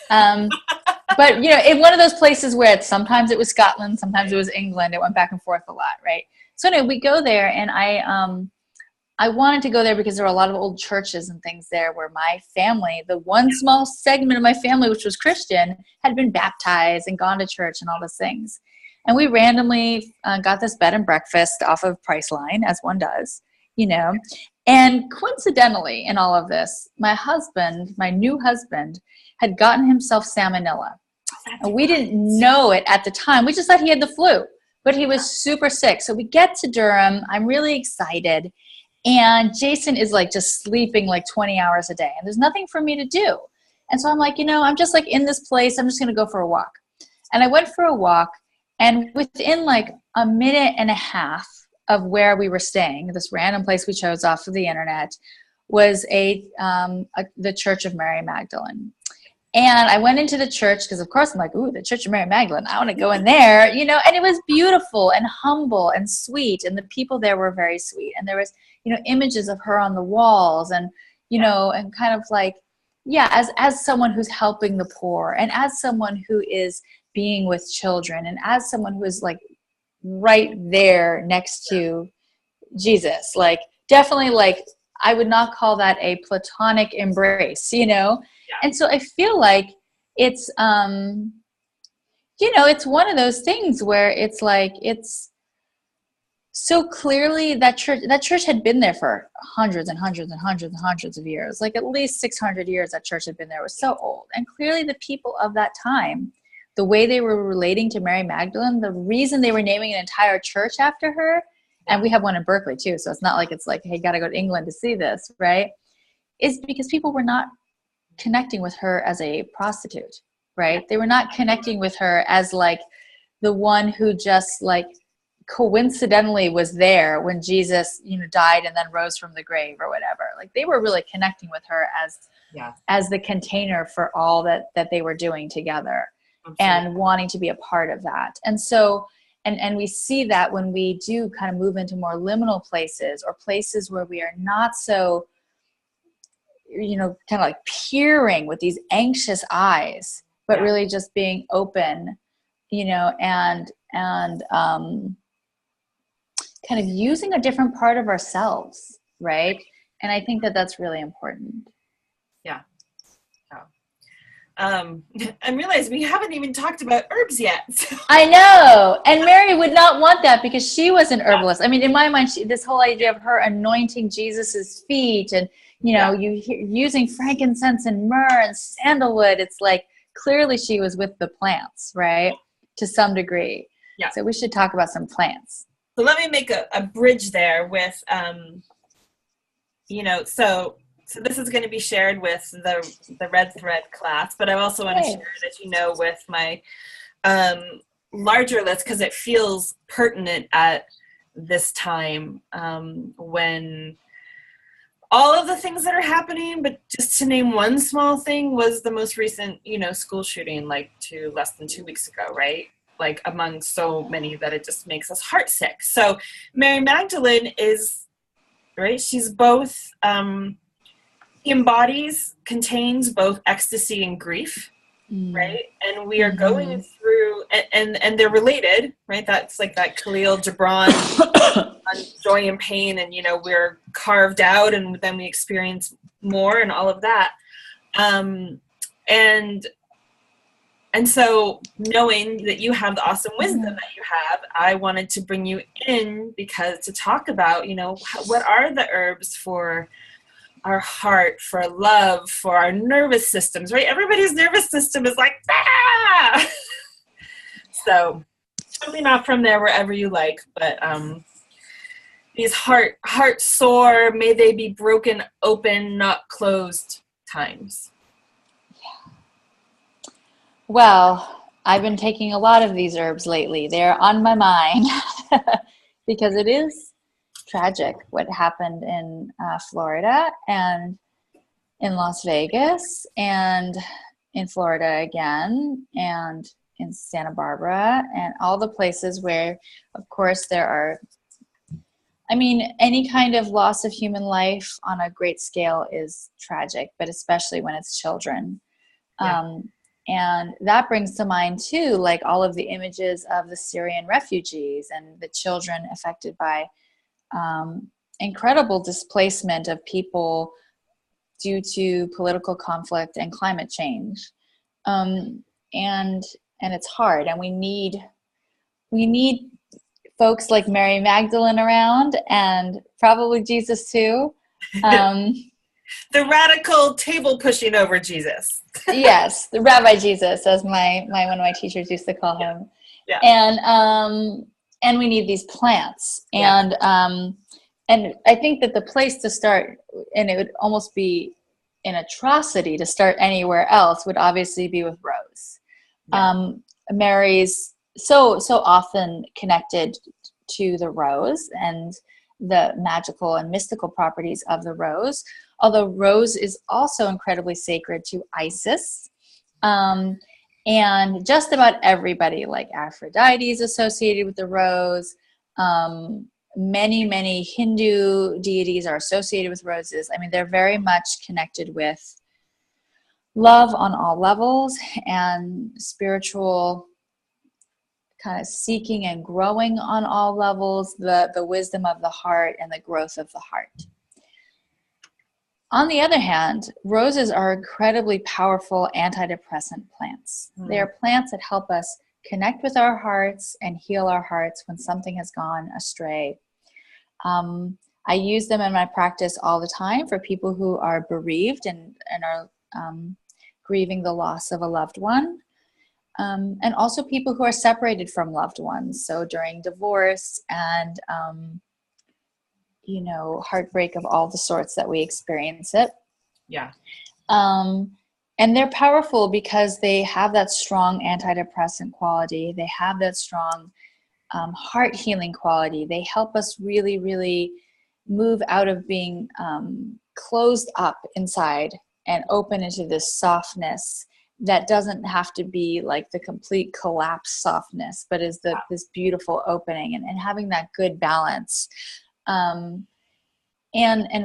But, in one of those places where sometimes it was Scotland, sometimes it was England. It went back and forth a lot, right? So anyway, we go there, and I wanted to go there because there were a lot of old churches and things there where my family, the one small segment of my family, which was Christian, had been baptized and gone to church and all those things. And we randomly got this bed and breakfast off of Priceline, as one does, And coincidentally in all of this, my new husband, had gotten himself salmonella. And we didn't know it at the time. We just thought he had the flu, but he was super sick. So we get to Durham. I'm really excited. And Jason is like just sleeping like 20 hours a day. And there's nothing for me to do. And so I'm like, I'm just like in this place. I'm just going to go for a walk. And I went for a walk. And within like a minute and a half of where we were staying, this random place we chose off of the internet, was the Church of Mary Magdalene. And I went into the church because, of course, I'm like, ooh, the Church of Mary Magdalene. I want to go in there, and it was beautiful and humble and sweet. And the people there were very sweet. And there was, images of her on the walls and, and kind of like, as someone who's helping the poor and as someone who is being with children and as someone who is like right there next to Jesus, like definitely like, I would not call that a platonic embrace, And so I feel like it's, it's one of those things where it's like, it's so clearly that church had been there for hundreds and hundreds and hundreds and hundreds of years, like at least 600 years that church had been there. It was so old. And clearly the people of that time, the way they were relating to Mary Magdalene, the reason they were naming an entire church after her, and we have one in Berkeley too, so it's not like it's like, hey, gotta go to England to see this, right? Is because people were not connecting with her as a prostitute, right? They were not connecting with her as like the one who just like coincidentally was there when Jesus, died and then rose from the grave or whatever. Like they were really connecting with her as the container for all that they were doing together. Absolutely. And wanting to be a part of that. And so, and we see that when we do kind of move into more liminal places or places where we are not so, kind of like peering with these anxious eyes, but really just being open, and kind of using a different part of ourselves, right? And I think that that's really important. Yeah. I realize we haven't even talked about herbs yet. So. I know. And Mary would not want that because she was an herbalist. I mean, in my mind, this whole idea of her anointing Jesus's feet and, you know, you hear using frankincense and myrrh and sandalwood. It's like clearly she was with the plants, right? To some degree. Yeah. So we should talk about some plants. So let me make a bridge there with, so this is going to be shared with the Red Thread class, but I also want to share it, with my larger list, because it feels pertinent at this time, when all of the things that are happening, but just to name one small thing, was the most recent, school shooting, like less than 2 weeks ago, right? Like among so many that it just makes us heartsick. So Mary Magdalene is, right? She's both, contains both ecstasy and grief, right? And we are going through, and they're related, right? That's like that Khalil Gibran on joy and pain, and we're carved out, and then we experience more, and all of that. And so knowing that you have the awesome wisdom that you have, I wanted to bring you in to talk about, what are the herbs for our heart, for love, for our nervous systems, right? Everybody's nervous system is like, ah! So jumping off from there wherever you like, but these heart sore, may they be broken open, not closed times. Well, I've been taking a lot of these herbs lately. They're on my mind because it is tragic what happened in Florida and in Las Vegas and in Florida again and in Santa Barbara and all the places where, of course, there are, any kind of loss of human life on a great scale is tragic, but especially when it's children. Yeah. And that brings to mind, too, like all of the images of the Syrian refugees and the children affected by incredible displacement of people due to political conflict and climate change. And it's hard. And we need folks like Mary Magdalene around, and probably Jesus, too. The radical table pushing over Jesus. Yes, the Rabbi Jesus, as one of my teachers used to call him. Yeah. And we need these plants. And I think that the place to start, and it would almost be an atrocity to start anywhere else, would obviously be with rose. Yeah. Mary's so often connected to the rose and the magical and mystical properties of the rose, although rose is also incredibly sacred to Isis. And just about everybody, like Aphrodite, is associated with the rose. Many Hindu deities are associated with roses. They're very much connected with love on all levels and spiritual kind of seeking and growing on all levels, the wisdom of the heart and the growth of the heart. On the other hand, roses are incredibly powerful antidepressant plants. They are plants that help us connect with our hearts and heal our hearts when something has gone astray. I use them in my practice all the time for people who are bereaved and are grieving the loss of a loved one. And also people who are separated from loved ones. So during divorce and, heartbreak of all the sorts that we experience it. Yeah. And they're powerful because they have that strong antidepressant quality. They have that strong heart healing quality. They help us really, really move out of being closed up inside and open into this softness that doesn't have to be like the complete collapse softness, but is this beautiful opening and having that good balance. And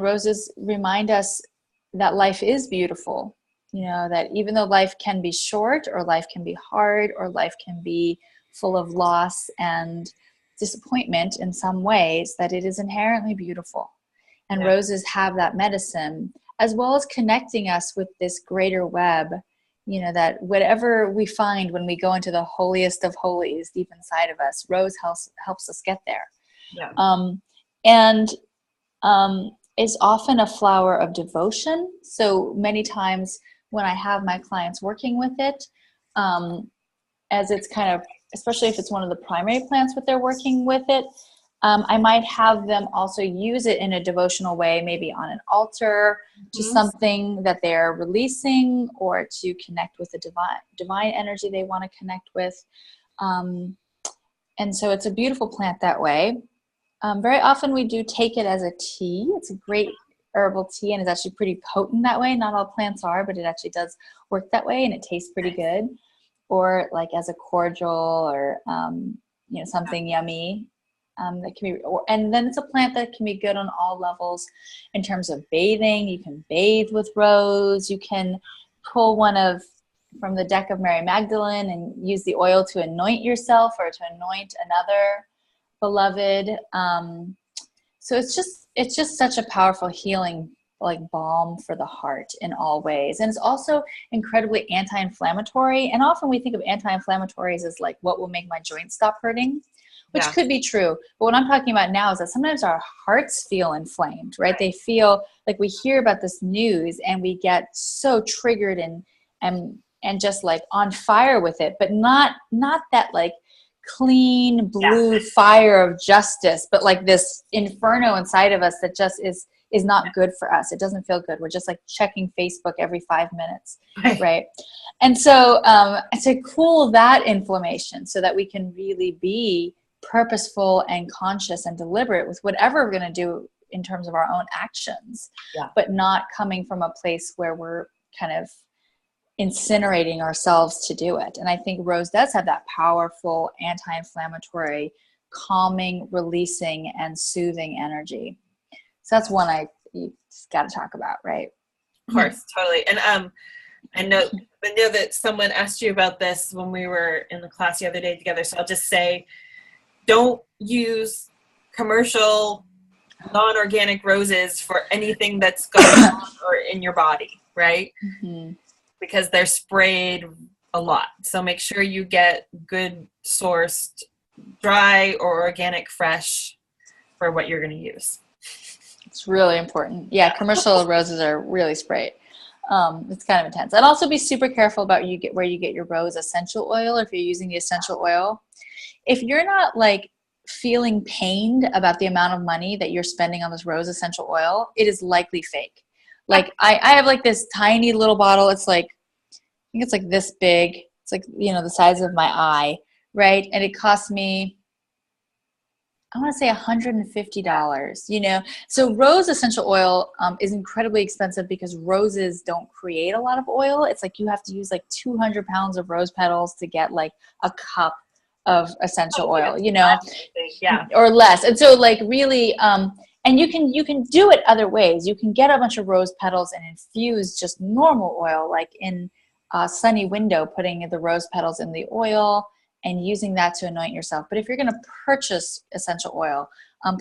roses remind us that life is beautiful, that even though life can be short or life can be hard or life can be full of loss and disappointment in some ways, that it is inherently beautiful. And roses have that medicine, as well as connecting us with this greater web, that whatever we find when we go into the holiest of holies deep inside of us, rose helps us get there. Yeah. is often a flower of devotion. So many times when I have my clients working with it, as it's kind of, especially if it's one of the primary plants that they're working with it, I might have them also use it in a devotional way, maybe on an altar, to something that they're releasing, or to connect with the divine energy they want to connect with. And so it's a beautiful plant that way. Very often we do take it as a tea. It's a great herbal tea, and it's actually pretty potent that way. Not all plants are, but it actually does work that way, and it tastes pretty good. Or like as a cordial, or something yummy. That can be, and then it's a plant that can be good on all levels in terms of bathing. You can bathe with rose. You can pull from the deck of Mary Magdalene and use the oil to anoint yourself or to anoint another beloved. So it's just such a powerful healing, like balm for the heart in all ways. And it's also incredibly anti-inflammatory. And often we think of anti-inflammatories as like what will make my joints stop hurting, which could be true. But what I'm talking about now is that sometimes our hearts feel inflamed, right? They feel like we hear about this news and we get so triggered and just like on fire with it, but not that like clean blue fire of justice, but like this inferno inside of us that just is not good for us. It doesn't feel good. We're just like checking Facebook every 5 minutes, right? And so to cool that inflammation so that we can really be purposeful and conscious and deliberate with whatever we're going to do in terms of our own actions, but not coming from a place where we're kind of incinerating ourselves to do it. And I think rose does have that powerful anti-inflammatory, calming, releasing, and soothing energy. So that's one you just got to talk about, right? Of course, totally. And I know that someone asked you about this when we were in the class the other day together. So I'll just say, don't use commercial, non-organic roses for anything that's going on or in your body, right? Because they're sprayed a lot. So make sure you get good sourced, dry or organic, fresh for what you're going to use. It's really important. Yeah, commercial roses are really sprayed. It's kind of intense. And also be super careful about where you get your rose essential oil. If you're using the essential oil, if you're not like feeling pained about the amount of money that you're spending on this rose essential oil, it is likely fake. Like I have like this tiny little bottle. It's like, I think it's like this big. It's like, the size of my eye, right? And it cost me, I want to say $150, So rose essential oil is incredibly expensive because roses don't create a lot of oil. It's like you have to use like 200 pounds of rose petals to get like a cup of essential oil, or less. And so like really, and you can do it other ways. You can get a bunch of rose petals and infuse just normal oil, like in a sunny window, putting the rose petals in the oil and using that to anoint yourself. But if you're going to purchase essential oil,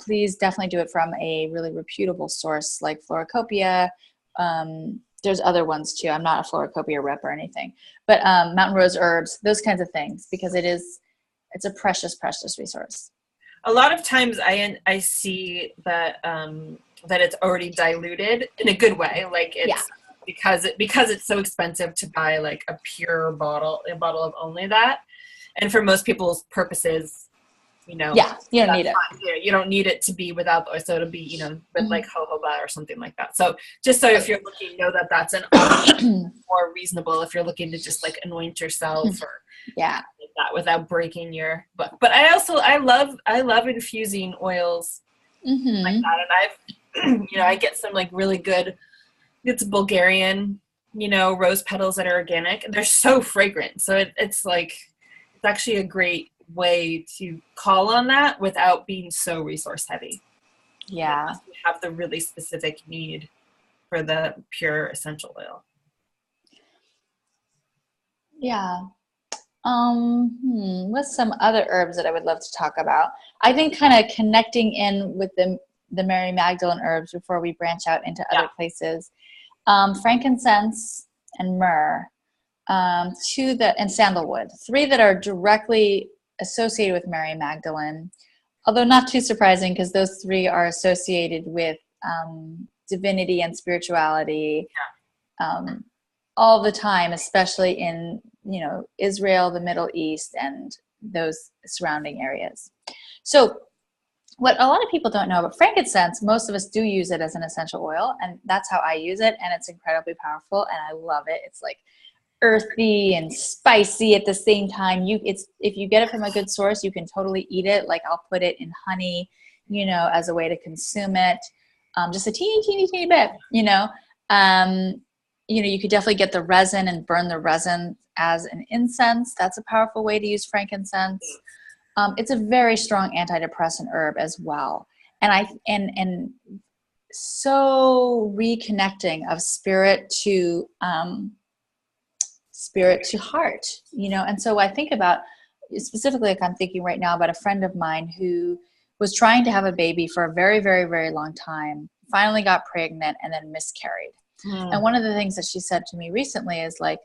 please definitely do it from a really reputable source like Floricopia. There's other ones too. I'm not a Floricopia rep or anything, but Mountain Rose Herbs, those kinds of things, because it's a precious, precious resource. A lot of times I see that that it's already diluted in a good way. Like it's because it's so expensive to buy like a bottle of only that. And for most people's purposes, you don't need it. You don't need it to be without the oil. So it'll be, with like jojoba or something like that. So just so if you're looking, know that that's an option more reasonable if you're looking to just like anoint yourself or like that without breaking your. But I love infusing oils like that, and I get some like really good. It's Bulgarian, rose petals that are organic, and they're so fragrant. So it's like. It's actually a great way to call on that without being so resource heavy. Yeah. You have the really specific need for the pure essential oil. Yeah. What's some other herbs that I would love to talk about? I think kind of connecting in with the Mary Magdalene herbs before we branch out into other places. Frankincense and myrrh. And sandalwood, 3 that are directly associated with Mary Magdalene, although not too surprising because those 3 are associated with divinity and spirituality all the time, especially in, Israel, the Middle East, and those surrounding areas. So what a lot of people don't know about frankincense, most of us do use it as an essential oil, and that's how I use it, and it's incredibly powerful, and I love it. It's like earthy and spicy at the same time. If you get it from a good source, you can totally eat it. Like I'll put it in honey, as a way to consume it, just a teeny bit. You could definitely get the resin and burn the resin as an incense. That's a powerful way to use frankincense. It's a very strong antidepressant herb as well, and so reconnecting of spirit to heart, and so I think about specifically, like I'm thinking right now about a friend of mine who was trying to have a baby for a very, very, very long time, finally got pregnant, and then miscarried. And one of the things that she said to me recently is like,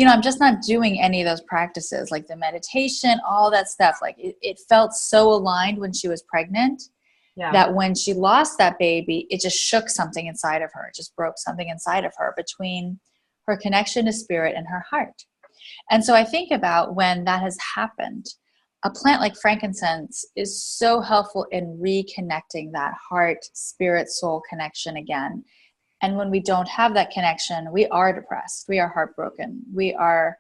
I'm just not doing any of those practices, like the meditation, all that stuff. Like it felt so aligned when she was pregnant that when she lost that baby, it just shook something inside of her. It just broke something inside of her between her connection to spirit and her heart. And so I think about when that has happened, a plant like frankincense is so helpful in reconnecting that heart, spirit, soul connection again. And when we don't have that connection, we are depressed. We are heartbroken. We are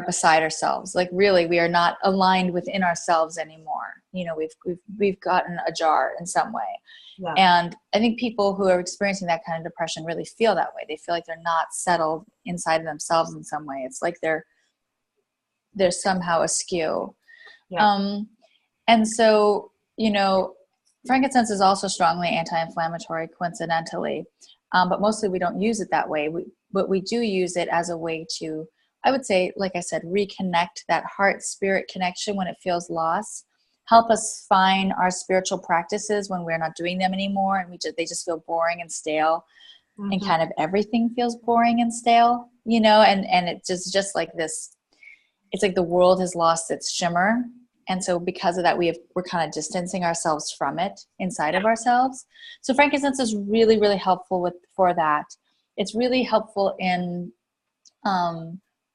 beside ourselves. Like really, we are not aligned within ourselves anymore. We've gotten ajar in some way. Yeah. And I think people who are experiencing that kind of depression really feel that way. They feel like they're not settled inside of themselves in some way. It's like they're somehow askew. Yeah. And so, frankincense is also strongly anti-inflammatory, coincidentally, but mostly we don't use it that way. But we do use it as a way to, I would say, like I said, reconnect that heart-spirit connection when it feels lost. Help us find our spiritual practices when we're not doing them anymore, and they just feel boring and stale, and kind of everything feels boring and stale, and it's just like this. It's like the world has lost its shimmer. And so because of that, we're kind of distancing ourselves from it inside of ourselves. So frankincense is really, really helpful for that. It's really helpful in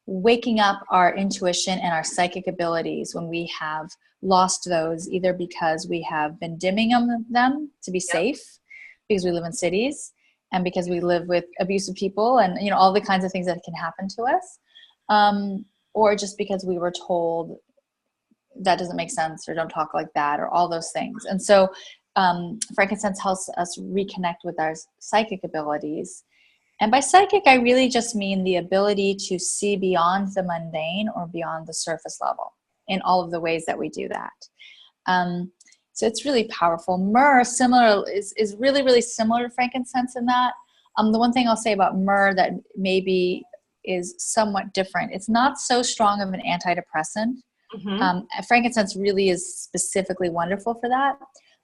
waking up our intuition and our psychic abilities when we have lost those, either because we have been dimming them to be safe, because we live in cities, and because we live with abusive people, and all the kinds of things that can happen to us, or just because we were told that doesn't make sense, or don't talk like that, or all those things. And so frankincense helps us reconnect with our psychic abilities. And by psychic, I really just mean the ability to see beyond the mundane or beyond the surface level in all of the ways that we do that. So it's really powerful. Myrrh is really, really similar to frankincense in that. The one thing I'll say about myrrh that maybe is somewhat different, it's not so strong of an antidepressant. Frankincense really is specifically wonderful for that,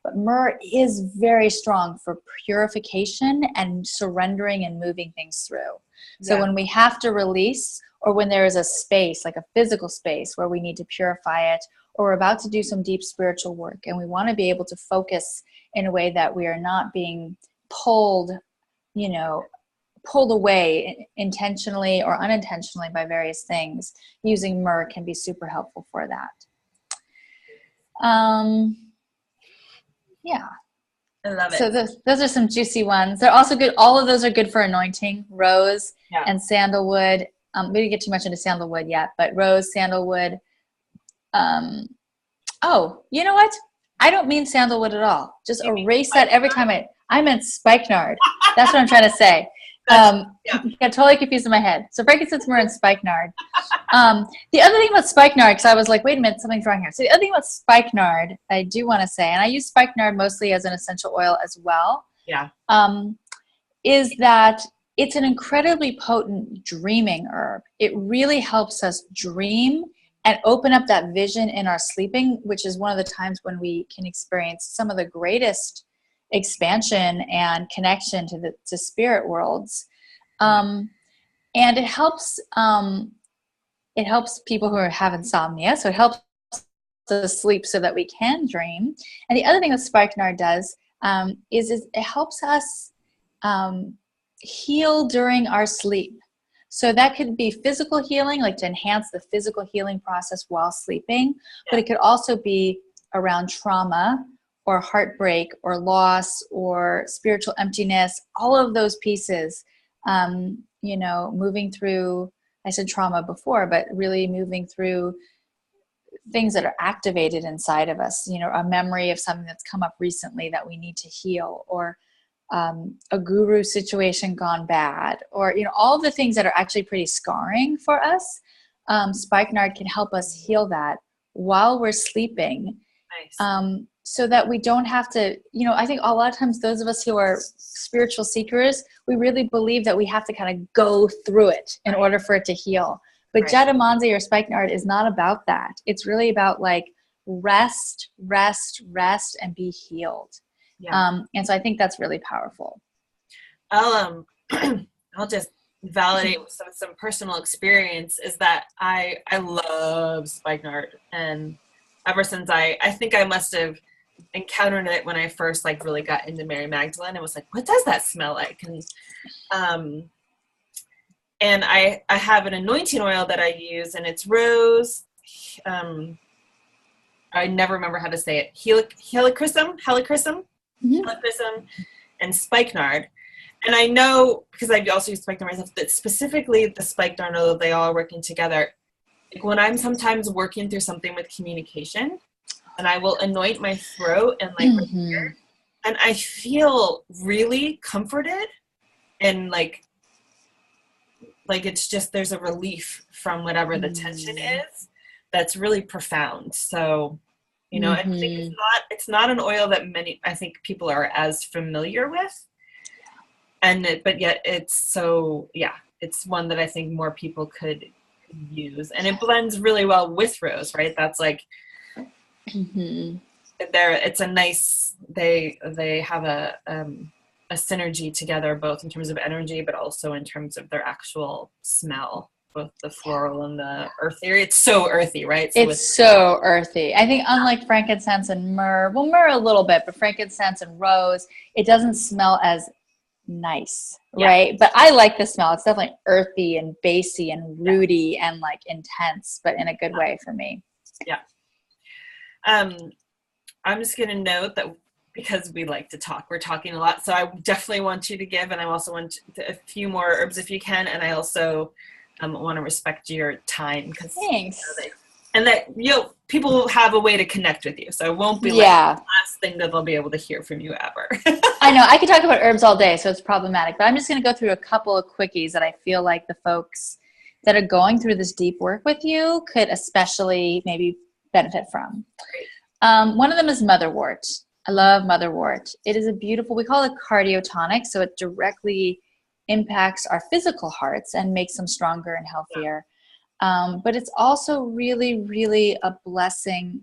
but myrrh is very strong for purification and surrendering and moving things through. So when we have to release, or when there is a space, like a physical space where we need to purify it, or we're about to do some deep spiritual work, and we want to be able to focus in a way that we are not being pulled away intentionally or unintentionally by various things, using myrrh can be super helpful for that. Yeah. I love it. So those are some juicy ones. They're also good. All of those are good for anointing. Rose and sandalwood. We didn't get too much into sandalwood yet, but rose, sandalwood. Oh, you know what? I don't mean sandalwood at all. Just erase that every time I meant spikenard. That's what I'm trying to say. Got totally confused in my head. So frankincense, myrrh, and spikenard. The other thing about spikenard, because I was like, wait a minute, something's wrong here. So the other thing about spikenard, I do want to say, and I use spikenard mostly as an essential oil as well, is that it's an incredibly potent dreaming herb. It really helps us dream and open up that vision in our sleeping, which is one of the times when we can experience some of the greatest expansion and connection to spirit worlds, and it helps people who have insomnia, so it helps us sleep so that we can dream. And the other thing that spikenard does, is it helps us heal during our sleep. So that could be physical healing, like to enhance the physical healing process while sleeping, but it could also be around trauma or heartbreak or loss or spiritual emptiness, all of those pieces, moving through, I said trauma before, but really moving through things that are activated inside of us, a memory of something that's come up recently that we need to heal, or a guru situation gone bad, or all of the things that are actually pretty scarring for us. Spikenard can help us heal that while we're sleeping. Nice. So that we don't have to, I think a lot of times those of us who are spiritual seekers, we really believe that we have to kind of go through it in order for it to heal. But Jetamanzi or Spikenard is not about that. It's really about like rest, and be healed. Yeah. And so I think that's really powerful. I'll just validate some personal experience is that I love spikenard, and ever since I think I must have encountered it when I first like really got into Mary Magdalene. It was like, what does that smell like? And I have an anointing oil that I use, and it's rose. I never remember how to say it. Helichrysum, and spikenard. And I know, because I've also used spikenard myself, that specifically the spikenard, although they all are working together, like when I'm sometimes working through something with communication, and I will anoint my throat and like right here, and I feel really comforted, and like it's just, there's a relief from whatever the tension is that's really profound. So, I think it's not an oil that I think people are as familiar with. But yet it's so, it's one that I think more people could use. And it blends really well with rose, right? That's like, it's a nice, they have a synergy together, both in terms of energy, but also in terms of their actual smell, both the floral and the earthy. It's so earthy, right? So it's so earthy. I think unlike frankincense and myrrh a little bit, but frankincense and rose, it doesn't smell as nice, right? But I like the smell. It's definitely earthy and bassy and rooty and like intense, but in a good way for me. Yeah. I'm just going to note that because we like to talk, we're talking a lot. So I definitely want you to give, and I also want a few more herbs if you can. And I also want to respect your time. Thanks. And that people will have a way to connect with you. So it won't be like the last thing that they'll be able to hear from you ever. I know. I could talk about herbs all day, so it's problematic. But I'm just going to go through a couple of quickies that I feel like the folks that are going through this deep work with you could especially maybe benefit from. One of them is motherwort. I love motherwort. It is a beautiful, we call it cardiotonic, so it directly impacts our physical hearts and makes them stronger and healthier. But it's also really, really a blessing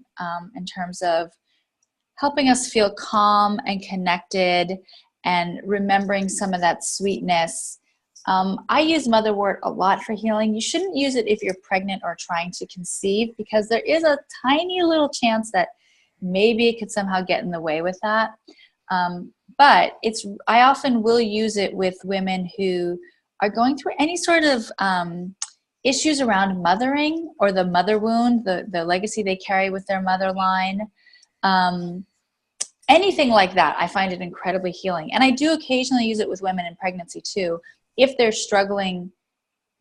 in terms of helping us feel calm and connected and remembering some of that sweetness. I use motherwort a lot for healing. You shouldn't use it if you're pregnant or trying to conceive, because there is a tiny little chance that maybe it could somehow get in the way with that. But I often will use it with women who are going through any sort of issues around mothering or the mother wound, the legacy they carry with their mother line. Anything like that, I find it incredibly healing. And I do occasionally use it with women in pregnancy too, if they're struggling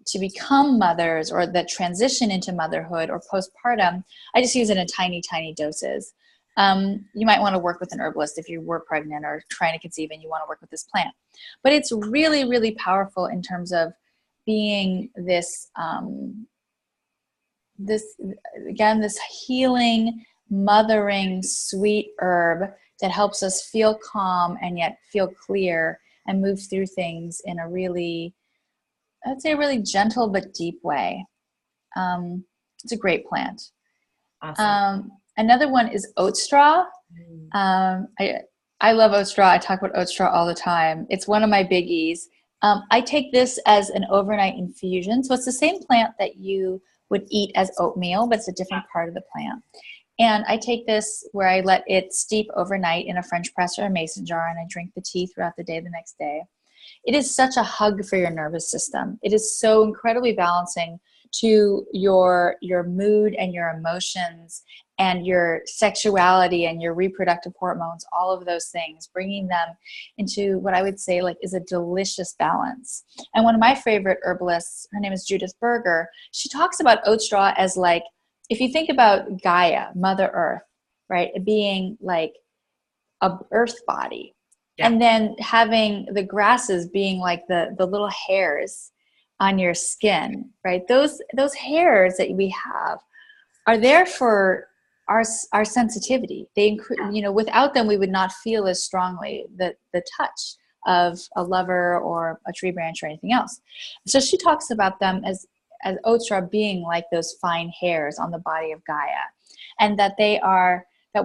to become mothers or the transition into motherhood or postpartum. I just use it in tiny, tiny doses. You might want to work with an herbalist if you were pregnant or trying to conceive and you want to work with this plant. But it's really, really powerful in terms of being this healing, mothering, sweet herb that helps us feel calm and yet feel clear and move through things in a really, I'd say, a really gentle but deep way. It's a great plant. Awesome. Another one is oat straw. I love oat straw. I talk about oat straw all the time. It's one of my biggies. I take this as an overnight infusion. So it's the same plant that you would eat as oatmeal, but it's a different part of the plant. And I take this where I let it steep overnight in a French press or a mason jar, and I drink the tea throughout the day the next day. It is such a hug for your nervous system. It is so incredibly balancing to your mood and your emotions and your sexuality and your reproductive hormones, all of those things, bringing them into what I would say like is a delicious balance. And one of my favorite herbalists, her name is Judith Berger, she talks about oat straw as like, if you think about Gaia, Mother Earth, right, being like a earth body, and then having the grasses being like the little hairs on your skin, right? Those hairs that we have are there for our sensitivity. They, without them, we would not feel as strongly the touch of a lover or a tree branch or anything else. So she talks about them as oat straw being like those fine hairs on the body of Gaia, and that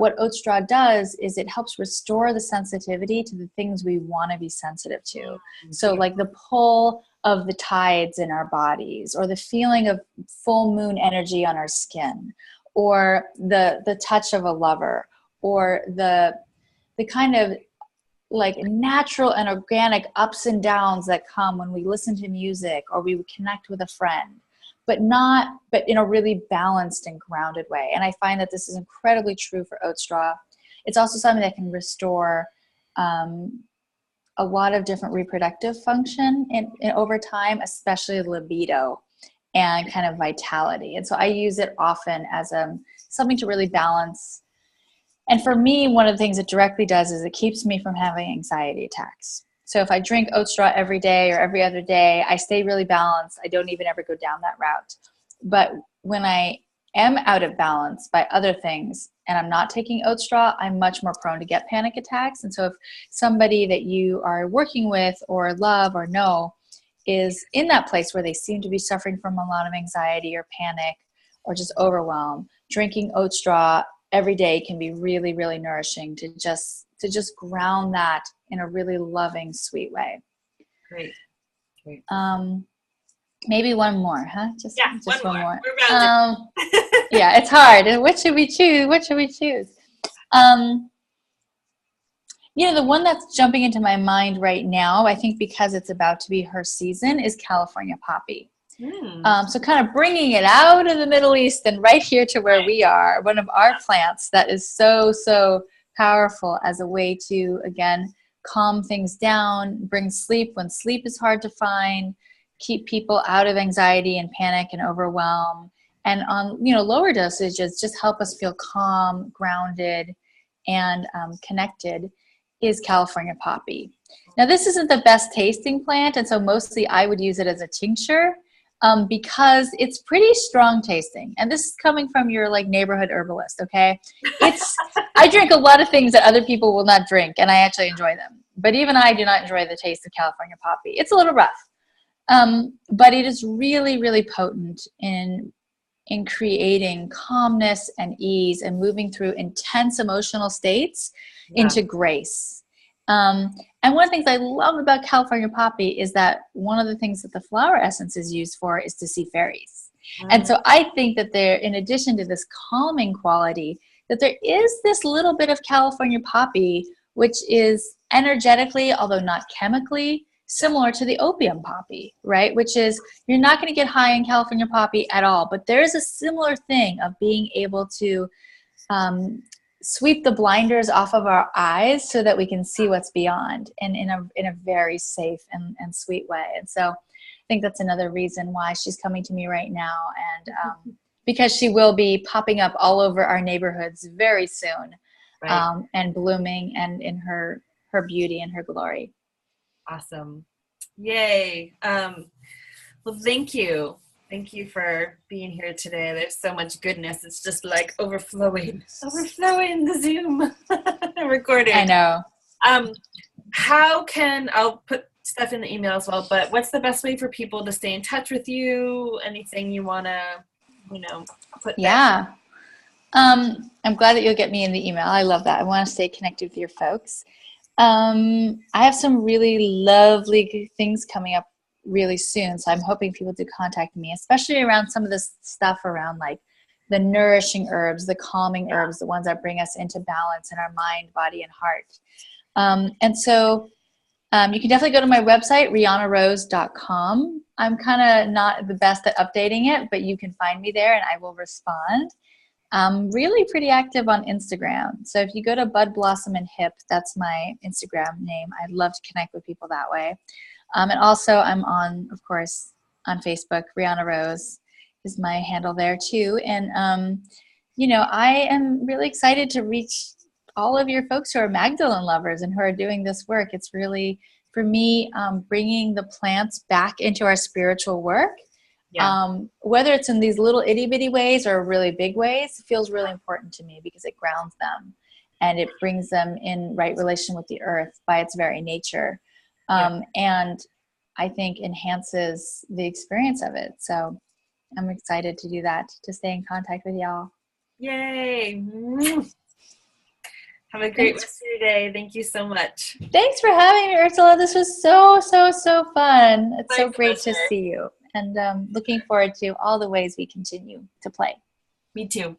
what oat straw does is it helps restore the sensitivity to the things we want to be sensitive to. So like the pull of the tides in our bodies, or the feeling of full moon energy on our skin, or the touch of a lover, or the kind of like natural and organic ups and downs that come when we listen to music or we connect with a friend, but in a really balanced and grounded way. And I find that this is incredibly true for oat straw. It's also something that can restore a lot of different reproductive function in over time, especially libido and kind of vitality. And so I use it often as something to really balance. And for me, one of the things it directly does is it keeps me from having anxiety attacks. So if I drink oat straw every day or every other day, I stay really balanced. I don't even ever go down that route. But when I am out of balance by other things and I'm not taking oat straw, I'm much more prone to get panic attacks. And so if somebody that you are working with or love or know is in that place where they seem to be suffering from a lot of anxiety or panic or just overwhelm, drinking oat straw every day can be really, really nourishing to just ground that in a really loving, sweet way. Great. Maybe one more, huh? Just one more. Yeah, it's hard. What should we choose? The one that's jumping into my mind right now, I think because it's about to be her season, is California poppy. So kind of bringing it out of the Middle East and right here to where we are, one of our plants that is so, so powerful as a way to, again, calm things down, bring sleep when sleep is hard to find, keep people out of anxiety and panic and overwhelm. And on, lower dosages, just help us feel calm, grounded, and connected is California poppy. Now, this isn't the best tasting plant, and so mostly I would use it as a tincture. Because it's pretty strong tasting. And this is coming from your like neighborhood herbalist, okay? I drink a lot of things that other people will not drink, and I actually enjoy them. But even I do not enjoy the taste of California poppy. It's a little rough. But it is really, really potent in creating calmness and ease and moving through intense emotional states into grace. And one of the things I love about California poppy is that one of the things that the flower essence is used for is to see fairies. And so I think that there, in addition to this calming quality, that there is this little bit of California poppy, which is energetically, although not chemically, similar to the opium poppy, right? Which is, you're not going to get high in California poppy at all, but there is a similar thing of being able to sweep the blinders off of our eyes so that we can see what's beyond, and in a very safe and sweet way. And so I think that's another reason why she's coming to me right now, and because she will be popping up all over our neighborhoods very soon, and blooming and in her beauty and her glory. Awesome. Yay. Well, thank you. Thank you for being here today. There's so much goodness. It's just like overflowing the Zoom recording. I know. I'll put stuff in the email as well, but what's the best way for people to stay in touch with you? Anything you want to, put there? Yeah. I'm glad that you'll get me in the email. I love that. I want to stay connected with your folks. I have some really lovely things coming up really soon. So I'm hoping people do contact me, especially around some of this stuff around like the nourishing herbs, the calming herbs, the ones that bring us into balance in our mind, body, and heart. And so you can definitely go to my website, riyanarose.com. I'm kind of not the best at updating it, but you can find me there and I will respond. I'm really pretty active on Instagram. So if you go to Bud Blossom and Hip, that's my Instagram name. I'd love to connect with people that way. And also I'm on, of course, on Facebook. Riyana Rose is my handle there too. And, you know, I am really excited to reach all of your folks who are Magdalene lovers and who are doing this work. It's really, for me, bringing the plants back into our spiritual work. Yeah. Whether it's in these little itty bitty ways or really big ways, feels really important to me because it grounds them and it brings them in right relation with the earth by its very nature. And I think enhances the experience of it. So I'm excited to do that, to stay in contact with y'all. Yay. Have a great rest of your day. Thank you so much. Thanks for having me, Ursula. This was so fun. It's so great to see you. And looking forward to all the ways we continue to play. Me too.